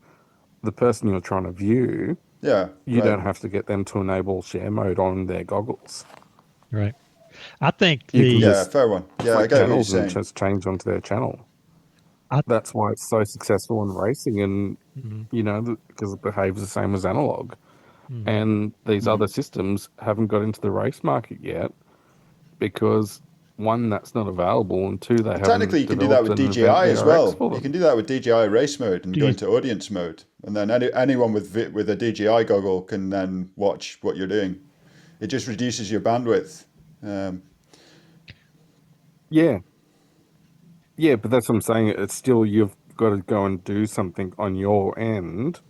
the person you're trying to view, Yeah, you right. don't have to get them to enable share mode on their goggles. Right. I think You the can Yeah, just fair one. Yeah, I flick get what you're channels and saying. just change onto their channel. I- That's why it's so successful in racing, and Mhm. because it behaves the same as analog. Mhm. And these other systems haven't got into the race market yet because, one, that's not available, and two, they haven't Technically, you can do that developed with an DJI event as VRX well. for You them. can do that with DJI race mode and Do go you- into audience mode, and then anyone with a DJI goggle can then watch what you're doing. It just reduces your bandwidth. Yeah. Yeah, but that's what I'm saying. It's still, you've got to go and do something on your end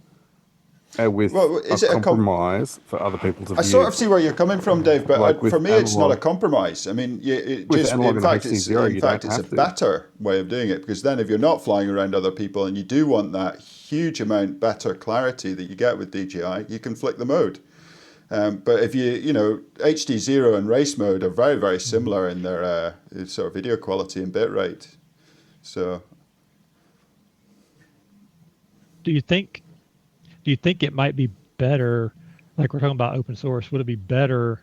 with Well, is a it a compromise for other people to I view. sort of see where you're coming from, Dave, but Like with for me, it's not a analog- compromise. I mean, with analog in and fact, HD0, you don't it's a have to. better way of doing it, because then if you're not flying around other people and you do want that huge amount better clarity that you get with DJI, you can flick the mode. But if HD0 and race mode are very, very similar in their sort of video quality and bit rate. So Do you think it might be better, like we're talking about open source, would it be better,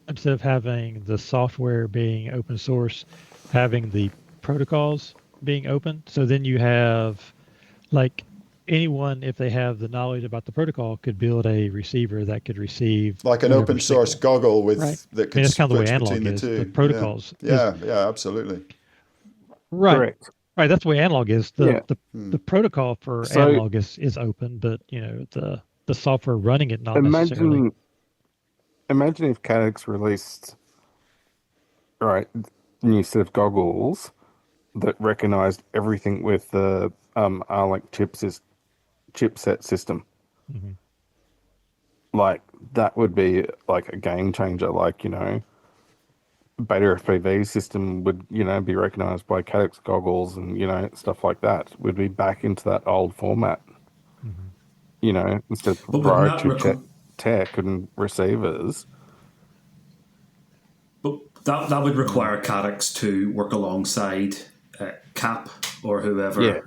instead of having the software being open source, having the protocols being open? So then you have, like, anyone, if they have the knowledge about the protocol, could build a receiver that could receive like an whatever open source signal. goggle with Right. that I can mean, that's kind of the way switch between analog the is. two. The protocols. Yeah, yeah, absolutely. Right. Correct. Right. That's the way analog is. Yeah. The protocol for So- analog is open, but the software running it not necessarily. Imagine if caddx released, right, new set of goggles that recognized everything with the ARLink chipset system. Hmm. Like that would be like a game changer. Like, beta FPV system would, be recognized by caddx goggles and, stuff like that. Would be back into that old format, Hmm. instead of But wouldn't that proprietary tech and receivers. but that would require caddx to work alongside CAP or Yeah. whoever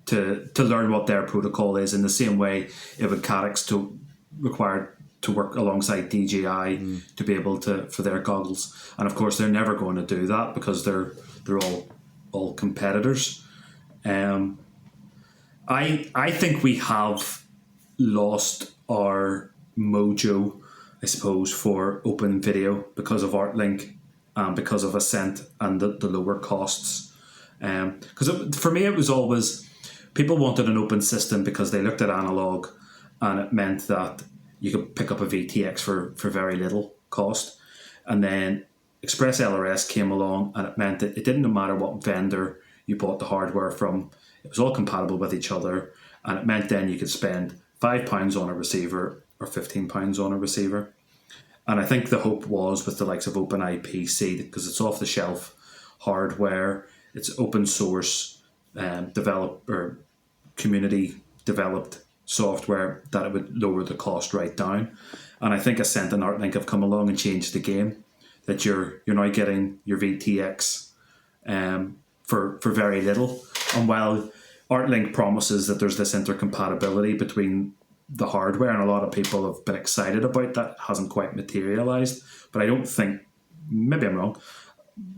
to learn what their protocol is. In the same way, it would caddx to require to work alongside DJI to be able to for their goggles. And of course, they're never going to do that because they're all competitors. I think we have lost our mojo, I suppose, for open video because of ArtLink and because of Ascent and the lower costs. Because for me, it was always people wanted an open system because they looked at analog and it meant that you could pick up a VTX for very little cost. And then Express LRS came along and it meant that it didn't matter what vendor you bought the hardware from, it was all compatible with each other. And it meant then you could spend £5 on a receiver or £15 on a receiver. And I think the hope was with the likes of OpenIPC, because it's off the shelf hardware, it's open source, developer community developed software, that it would lower the cost right down. And I think Ascent and ArtLink have come along and changed the game. That you're now getting your VTX for very little. And while ArtLink promises that there's this intercompatibility between the hardware, and a lot of people have been excited about that, hasn't quite materialized. But I don't think, maybe I'm wrong,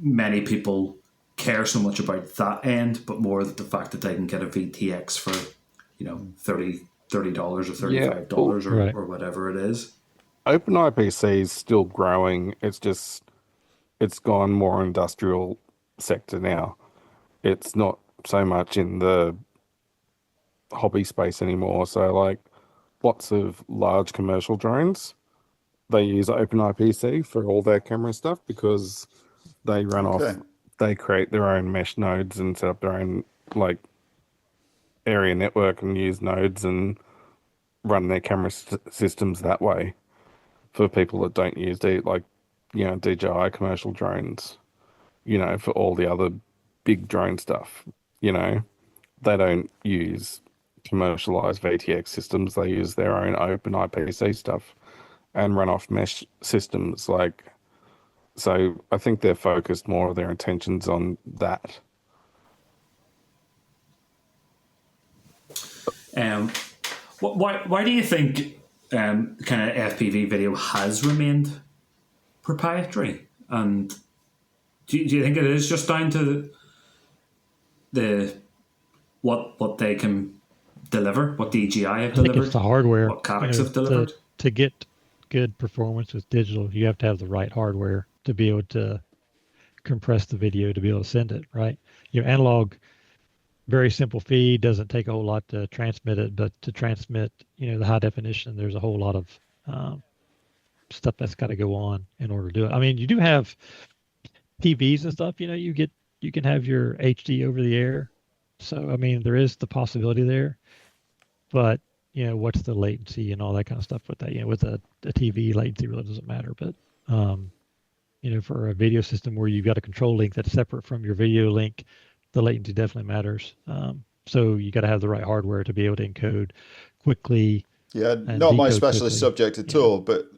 many people care so much about that end, but more the fact that they can get a VTX for, $30 or $35 Right. or whatever it is. OpenIPC is still growing. It's gone more industrial sector now. It's not so much in the hobby space anymore. So like lots of large commercial drones, they use OpenIPC for all their camera stuff because they run off, they create their own mesh nodes and set up their own like area network and use nodes and run their camera systems that way for people that don't use DJI commercial drones, for all the other big drone stuff, they don't use commercialized VTX systems. They use their own open IPC stuff and run off mesh systems. So I think they're focused more of their intentions on that. Why do you think kind of FPV video has remained proprietary? And do you think it is just down to the what they can deliver, what DJI have I think delivered, it's the hardware. what caddx have delivered? To get good performance with digital, you have to have the right hardware to be able to compress the video to be able to send it, right? Your analog, very simple feed, doesn't take a whole lot to transmit it, but to transmit, the high definition, there's a whole lot of stuff that's got to go on in order to do it. I mean, you do have TVs and stuff, you can have your HD over the air. So, I mean, there is the possibility there, but what's the latency and all that kind of stuff with that? With a TV, latency really doesn't matter. But for a video system where you've got a control link that's separate from your video link, the latency definitely matters. So you got to have the right hardware to be able to encode quickly. Yeah, not my specialist quickly. subject at all, but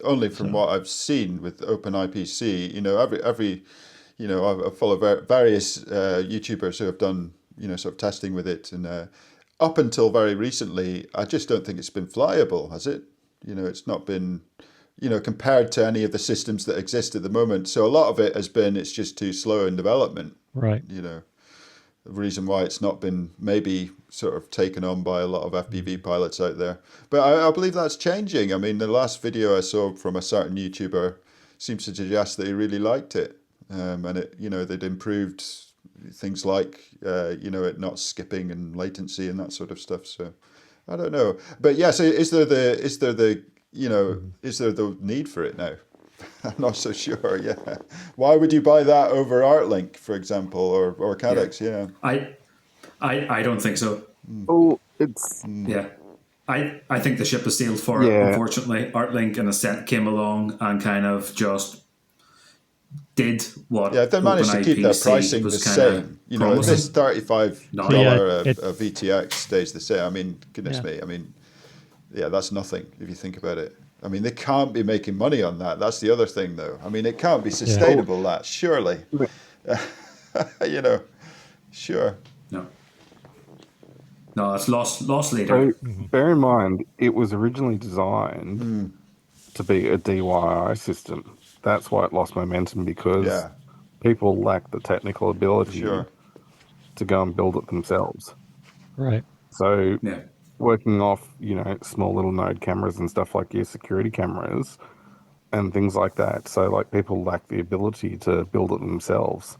only from what I've seen with OpenIPC. Every I follow various YouTubers who have done sort of testing with it, and up until very recently, I just don't think it's been flyable, has it? It's not been, compared to any of the systems that exist at the moment. So a lot of it has been it's just too slow in development. Right. The reason why it's not been maybe sort of taken on by a lot of FPV pilots out there. But I believe that's changing. I mean, the last video I saw from a certain YouTuber seems to suggest that he really liked it. And it, they'd improved things like, it not skipping and latency and that sort of stuff. So I don't know. But yeah, so is there the need for it now? I'm not so sure. Yeah, why would you buy that over ArtLink, for example, or caddx? Yeah. I don't think so. Oh, it's Yeah. I think the ship has sailed for it, yeah. unfortunately. ArtLink and Ascent came along and kind of just did Yeah, what if they managed to keep their OpenIPC pricing the was kind of same, if promising. this $35 No. So, yeah, a VTX stays the same, I mean, goodness me, I mean, yeah, that's nothing if you think about it. I mean, they can't be making money on that. That's the other thing, though. I mean, it can't be sustainable, that, surely. Sure. No. No, it's lost So later. bear in mind, it was originally designed to be a DIY system. That's why it lost momentum, because Yeah, people lack the technical ability sure. to go and build it themselves. right. So Yeah. working off, small little node cameras and stuff like your security cameras and things like that. So like people lack the ability to build it themselves.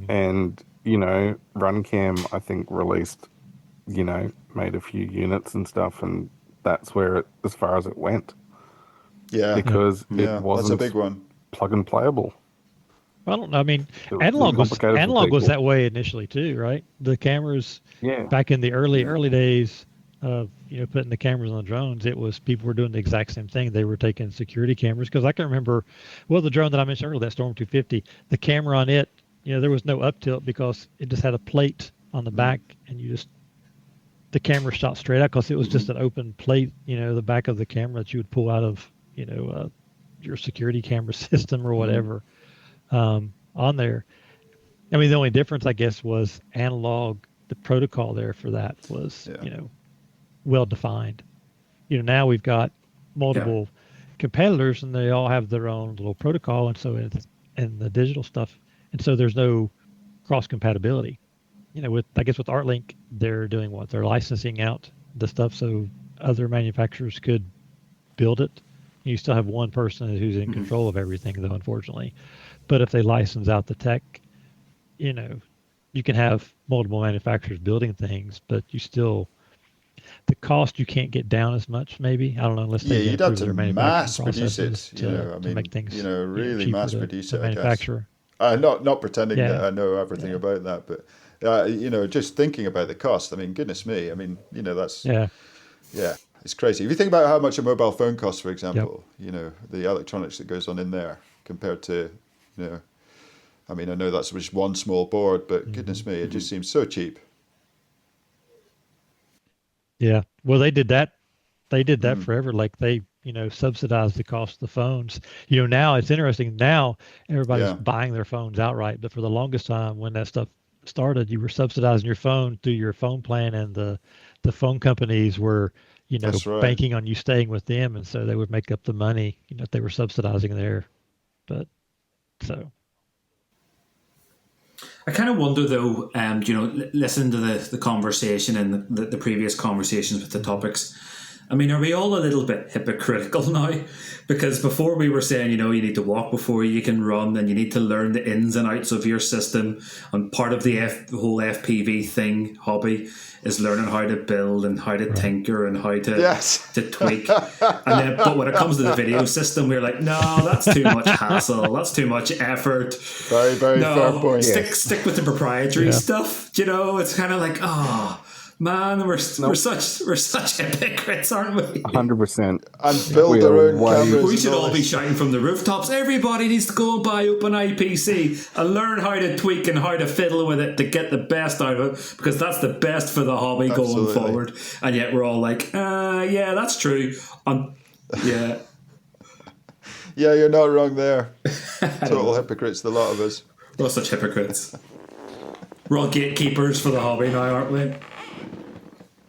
And, RunCam, I think, released, made a few units and stuff, and that's where as far as it went, Yeah, because it yeah, that's a wasn't big one. plug and playable. I don't know. I mean, It was too complicated for analog was people. that way initially too, right? The cameras Yeah. back in the early days of putting the cameras on the drones, it was people were doing the exact same thing. They were taking security cameras, because I can remember, well, the drone that I mentioned earlier, that Storm 250, the camera on it, there was no up tilt because it just had a plate on the back, and the camera shot straight out because it was just an open plate, the back of the camera that you would pull out of your security camera system or whatever. On there. I mean, the only difference, I guess, was analog. The protocol there for that was, Yeah. well defined. Now we've got multiple competitors, and they all have their own little protocol, and so and the digital stuff, and so there's no cross compatibility. With ArtLink, they're doing what? They're licensing out the stuff so other manufacturers could build it. You still have one person who's in control of everything, though, unfortunately. But if they license out the tech, you can have multiple manufacturers building things, but the cost you can't get down as much, maybe. I don't know, unless Yeah, they can you'd have improve to their mass manufacturing produce processes it, I to mean, make things really cheaper mass produce to it, I guess. manufacture. Not pretending that Yeah. I know everything Yeah. about that, but just thinking about the cost. I mean, goodness me. I mean, that's Yeah. it's crazy. If you think about how much a mobile phone costs, for Yep. example, the electronics that goes on in there compared to, I mean, I know that's just one small board, but goodness me, it just seems so cheap. Yeah. Well, they did that. They did that forever. Like they, subsidized the cost of the phones. Now it's interesting. Now everybody's Yeah. buying their phones outright, but for the longest time when that stuff started, you were subsidizing your phone through your phone plan, and the phone companies were, That's right. banking on you staying with them, and so they would make up the money, if they were subsidizing there. But so I kind of wonder, though, listening to the conversation and the previous conversations with the topics, I mean, are we all a little bit hypocritical now? Because before we were saying, you need to walk before you can run, and you need to learn the ins and outs of your system. And part of the whole FPV hobby is learning how to build and how to tinker and how to Yes. to tweak. But when it comes to the video system, we're like, no, that's too much hassle. That's too much effort. Very, very fair point. Stick with the proprietary stuff. It's kind of like, man, we're such hypocrites, aren't we? 100%. And build their own cameras. We should and all be this. shouting from the rooftops. Everybody needs to go and buy OpenIPC and learn how to tweak and how to fiddle with it to get the best out of it, because that's the best for the hobby Absolutely. going forward. And yet we're all like, yeah, that's true. Yeah. Yeah, you're not wrong there. Total hypocrites, the lot of us. We're all such hypocrites. We're all gatekeepers for the hobby now, aren't we?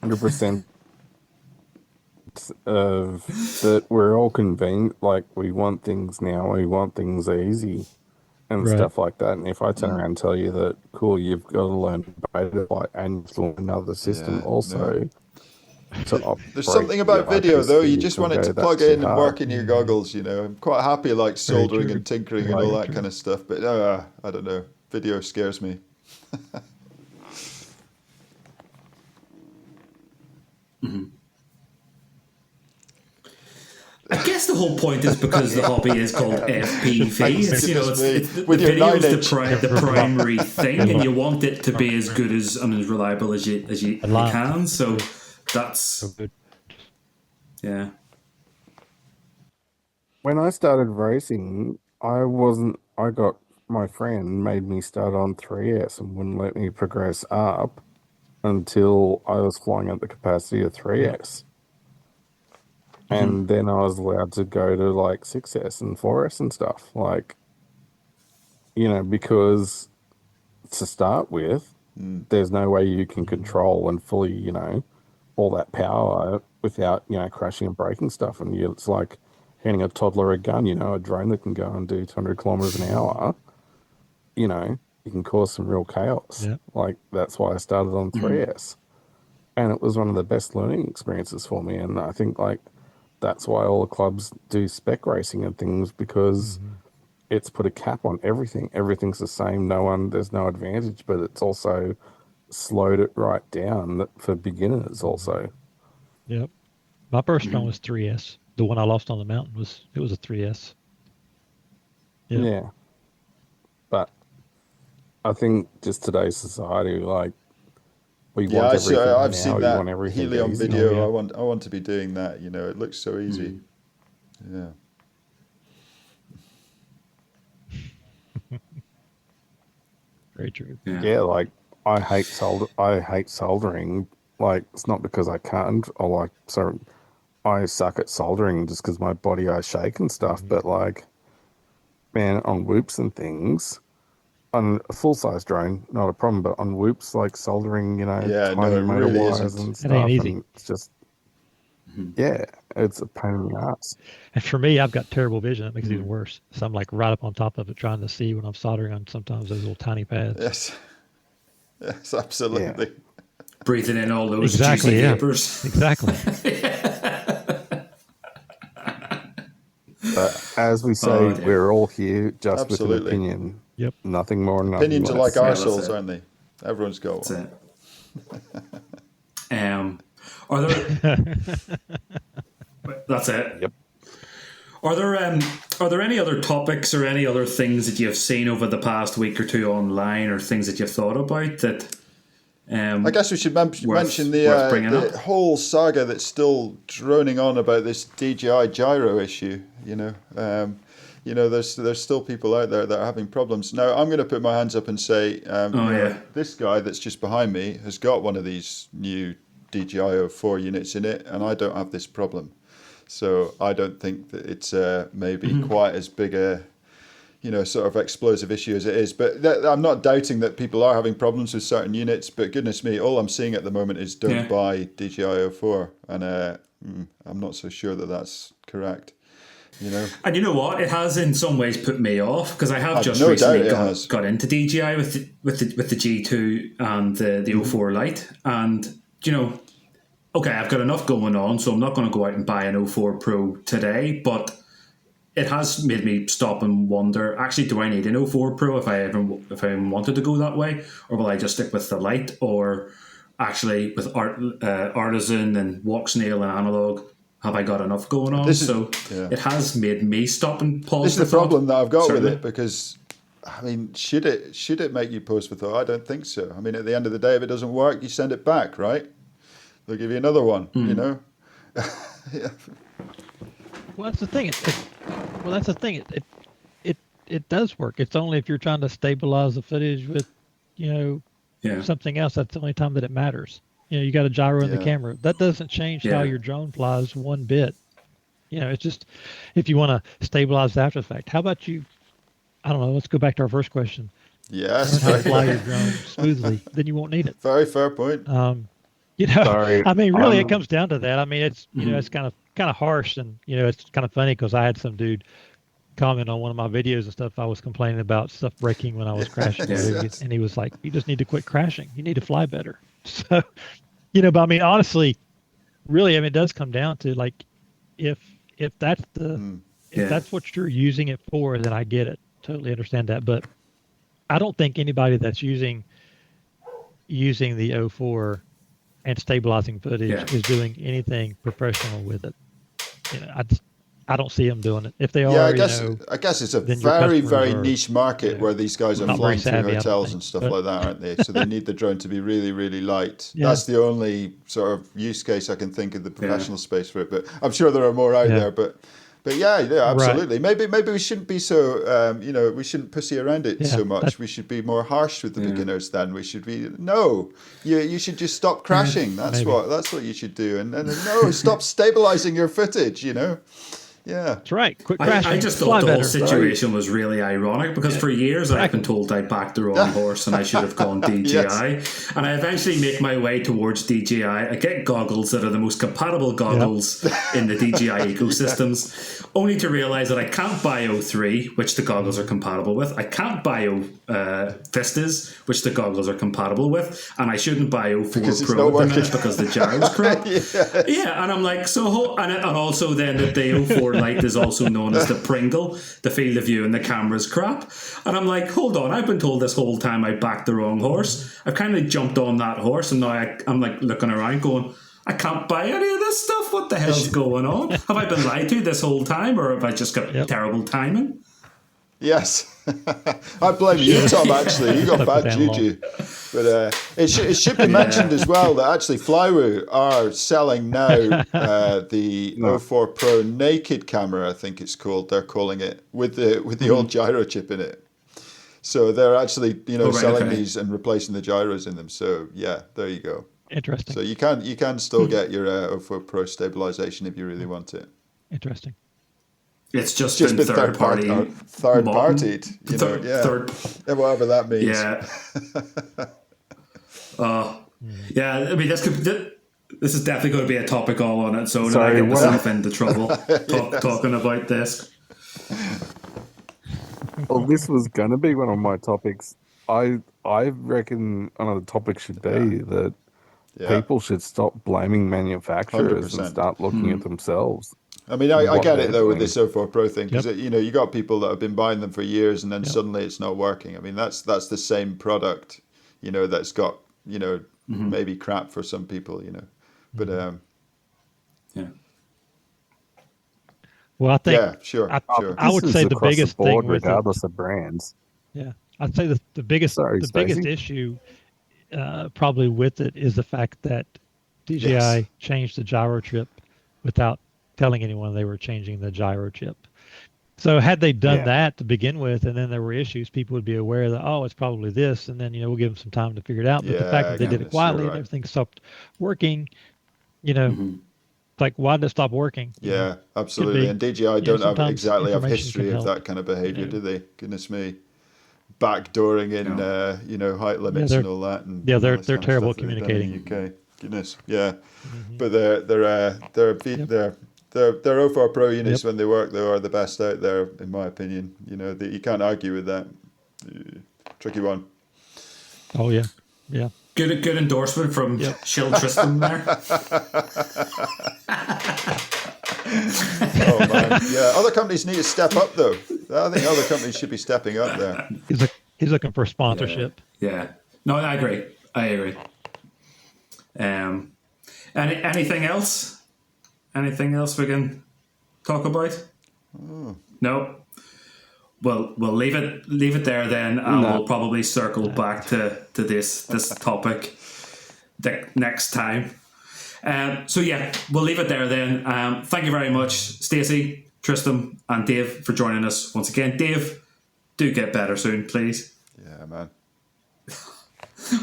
100% of that we're all convenient. Like, we want things now, we want things easy and Right. stuff like that. And if I turn around and tell you that, cool, you've got to learn Betaflight and you've learn another system Yeah, also. To There's something about operate video, your though. You IPC, just you'll want it go, to "That's plug too in and hard." work in your goggles, I'm quite happy like soldering true. and tinkering and Very all that true. kind of stuff. But I don't know. Video scares me. I guess guess the whole point is because the hobby is called FPV. It's, you know, it's the With your video is 9-inch. the primary thing, and you want it to be as good as and as reliable as you can. So that's yeah. When I started racing, I got my friend made me start on 3S and wouldn't let me progress up until I was flying at the capacity of 3S. And then I was allowed to go to like 6S and 4S and stuff. Like, you know, because to start with, there's no way you can control and fully, you know, all that power without, you know, crashing and breaking stuff. And it's like handing a toddler a gun, you know, a drone that can go and do 200 kilometers an hour, you know, you can cause some real chaos. Yeah. Like, that's why I started on 3S. And it was one of the best learning experiences for me. And I think, like, that's why all the clubs do spec racing and things, because it's put a cap on everything. Everything's the same. There's no advantage, but it's also slowed it right down for beginners also. Yep. My first drone was 3S. The one I lost on the mountain was a 3S. Yep. Yeah. But I think just today's society, like, we want everything I've now. seen We that want everything Helium easy. video. yeah. I want to be doing that. You know, it looks so easy. Yeah. Very true. Yeah, like, I hate soldering. Like, it's not because I can't, or like, so I suck at soldering just because my body I shake and stuff. But like, man, on whoops and things, on a full size drone, not a problem. But on whoops, like soldering, you know, Yeah, tiny no, it motor really wires isn't. and It ain't stuff, easy. and it's just, yeah, it's a pain in the ass. And for me, I've got terrible vision. That makes it even worse. So I'm like right up on top of it, trying to see when I'm soldering on sometimes those little tiny pads. Yes. Yes, absolutely. Breathing in all those Exactly. juicy Yeah. vapors. Exactly. But as we say, Oh, dear. we're all here just with an Absolutely. opinion. Yep. Nothing more, nothing Opinions are less. like Yeah, that's arseholes, it. aren't they? Everyone's got That's one. it. Are there? That's it. Yep. Are there any other topics or any other things that you've seen over the past week or two online, or things that you've thought about that? I guess we should mention worth bringing the up? whole saga that's still droning on about this DJI gyro issue. You know, there's still people out there that are having problems. Now, I'm going to put my hands up and say, this guy that's just behind me has got one of these new DJI 04 units in it, and I don't have this problem. So I don't think that it's maybe quite as big a, you know, sort of explosive issue as it is. But I'm not doubting that people are having problems with certain units. But goodness me, all I'm seeing at the moment is don't buy DJI 04, and I'm not so sure that that's correct. You know, and you know what? It has in some ways put me off, because I have just no recently doubt it got into DJI with the G2 and the 04 Lite, and you know, okay, I've got enough going on, so I'm not going to go out and buy an 04 Pro today, but it has made me stop and wonder, actually, do I need an 04 Pro if I even wanted to go that way? Or will I just stick with the Lite? Or actually, with Artisan and Walk Snail and Analog, have I got enough going on? It has made me stop and pause. This is the problem that I've got Certainly. with it, because, I mean, should it make you pause for thought? I don't think so. I mean, at the end of the day, if it doesn't work, you send it back, right? They'll give you another one, you know? Yeah. Well, that's the thing. It does work. It's only if you're trying to stabilize the footage with, you know, something else. That's the only time that it matters. You know, you got a gyro in the camera. That doesn't change how your drone flies one bit. You know, it's just if you want to stabilize the after effect. How about you? I don't know. Let's go back to our first question. Yes. Learn how to fly your drone smoothly. Then you won't need it. Very fair point. You know, Sorry, I mean, really, it comes down to that. I mean, it's you know, it's kind of harsh, and you know, it's kind of funny because I had some dude comment on one of my videos and stuff. I was complaining about stuff breaking when I was crashing, and he was like, "You just need to quit crashing. You need to fly better." So, you know, but I mean, honestly, really, I mean, it does come down to like, if that's if that's what you're using it for, then I get it, totally understand that. But I don't think anybody that's using the 04 and stabilizing footage is doing anything professional with it. You know, I don't see them doing it. If they Yeah, are, I guess it's a then your very, customers very are, niche market where these guys are not very flying through savvy, I don't hotels think, and stuff but- like that, aren't they? So they need the drone to be really, really light. Yeah. That's the only sort of use case I can think of the professional space for it. But I'm sure there are more out there. But yeah, absolutely. Maybe we shouldn't be so we shouldn't pussy around it so much. We should be more harsh with the beginners. Then we should be you should just stop crashing. That's what you should do. And no, stop stabilizing your footage. Yeah, That's right. Quit crashing. I just thought the whole situation was really ironic because for years I've been told I backed the wrong horse and I should have gone DJI. Yes. And I eventually make my way towards DJI. I get goggles that are the most compatible goggles in the DJI ecosystems, only to realize that I can't buy O3, which the goggles are compatible with. I can't buy Vistas, which the goggles are compatible with. And I shouldn't buy O4 Pro at the minute because the gyro's crap. Yeah, and I'm like, and also then that the O4 Lite is also known as the Pringle, the field of view and the camera's crap. And I'm like, hold on, I've been told this whole time I backed the wrong horse. I've kind of jumped on that horse and now I'm like looking around going, I can't buy any of this stuff. What the hell's going on? Have I been lied to this whole time or have I just got terrible timing? Yes. I blame you, Tom, actually. You got bad juju. But it should be mentioned as well that actually Flywoo are selling now the 04 Pro naked camera, I think it's called. They're calling it, with the old gyro chip in it. So they're actually selling these and replacing the gyros in them. So yeah, there you go. Interesting. So you can still get your 04 Pro stabilization if you really want it. Interesting. It's just been third party. Third partied. Whatever that means. Yeah. I mean, this is definitely going to be a topic all on its own, and I get myself into trouble talking about this. Well, this was going to be one of my topics. I reckon one of the topics should be that people should stop blaming manufacturers 100%. and start looking at themselves. I mean, I get it though with this 04 Pro thing because you got people that have been buying them for years and then suddenly it's not working. I mean, that's the same product, that's got maybe crap for some people, but well, I think sure. I would say the biggest thing with regardless of brands. Yeah, I'd say the biggest biggest issue probably with it is the fact that DJI changed the gyro chip without telling anyone they were changing the gyro chip. So had they done that to begin with, and then there were issues, people would be aware that, it's probably this, and then, we'll give them some time to figure it out. But the fact that they did it quietly and everything stopped working, like, why did it stop working? Yeah, absolutely. And DJI don't have history of that kind of behavior, do they? Goodness me. Backdooring in height limits and all that. And they're terrible at communicating. In the UK. Goodness, but their 04 Pro units when they work though are the best out there in my opinion. You can't argue with that. Tricky one. Oh yeah. Good endorsement from Shill Tristan there. Oh man, yeah. Other companies need to step up though. I think other companies should be stepping up there. He's looking for sponsorship. Yeah. No, I agree. Anything else? Anything else we can talk about? No. Well, we'll leave it there then, and we'll probably circle back to this topic next time. So yeah, we'll leave it there then. Thank you very much, Stacey, Tristan, and Dave for joining us once again. Dave, do get better soon, please. Yeah, man.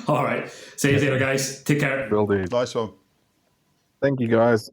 All right. See you later, guys. Take care. Will do. Nice one. Thank you, guys.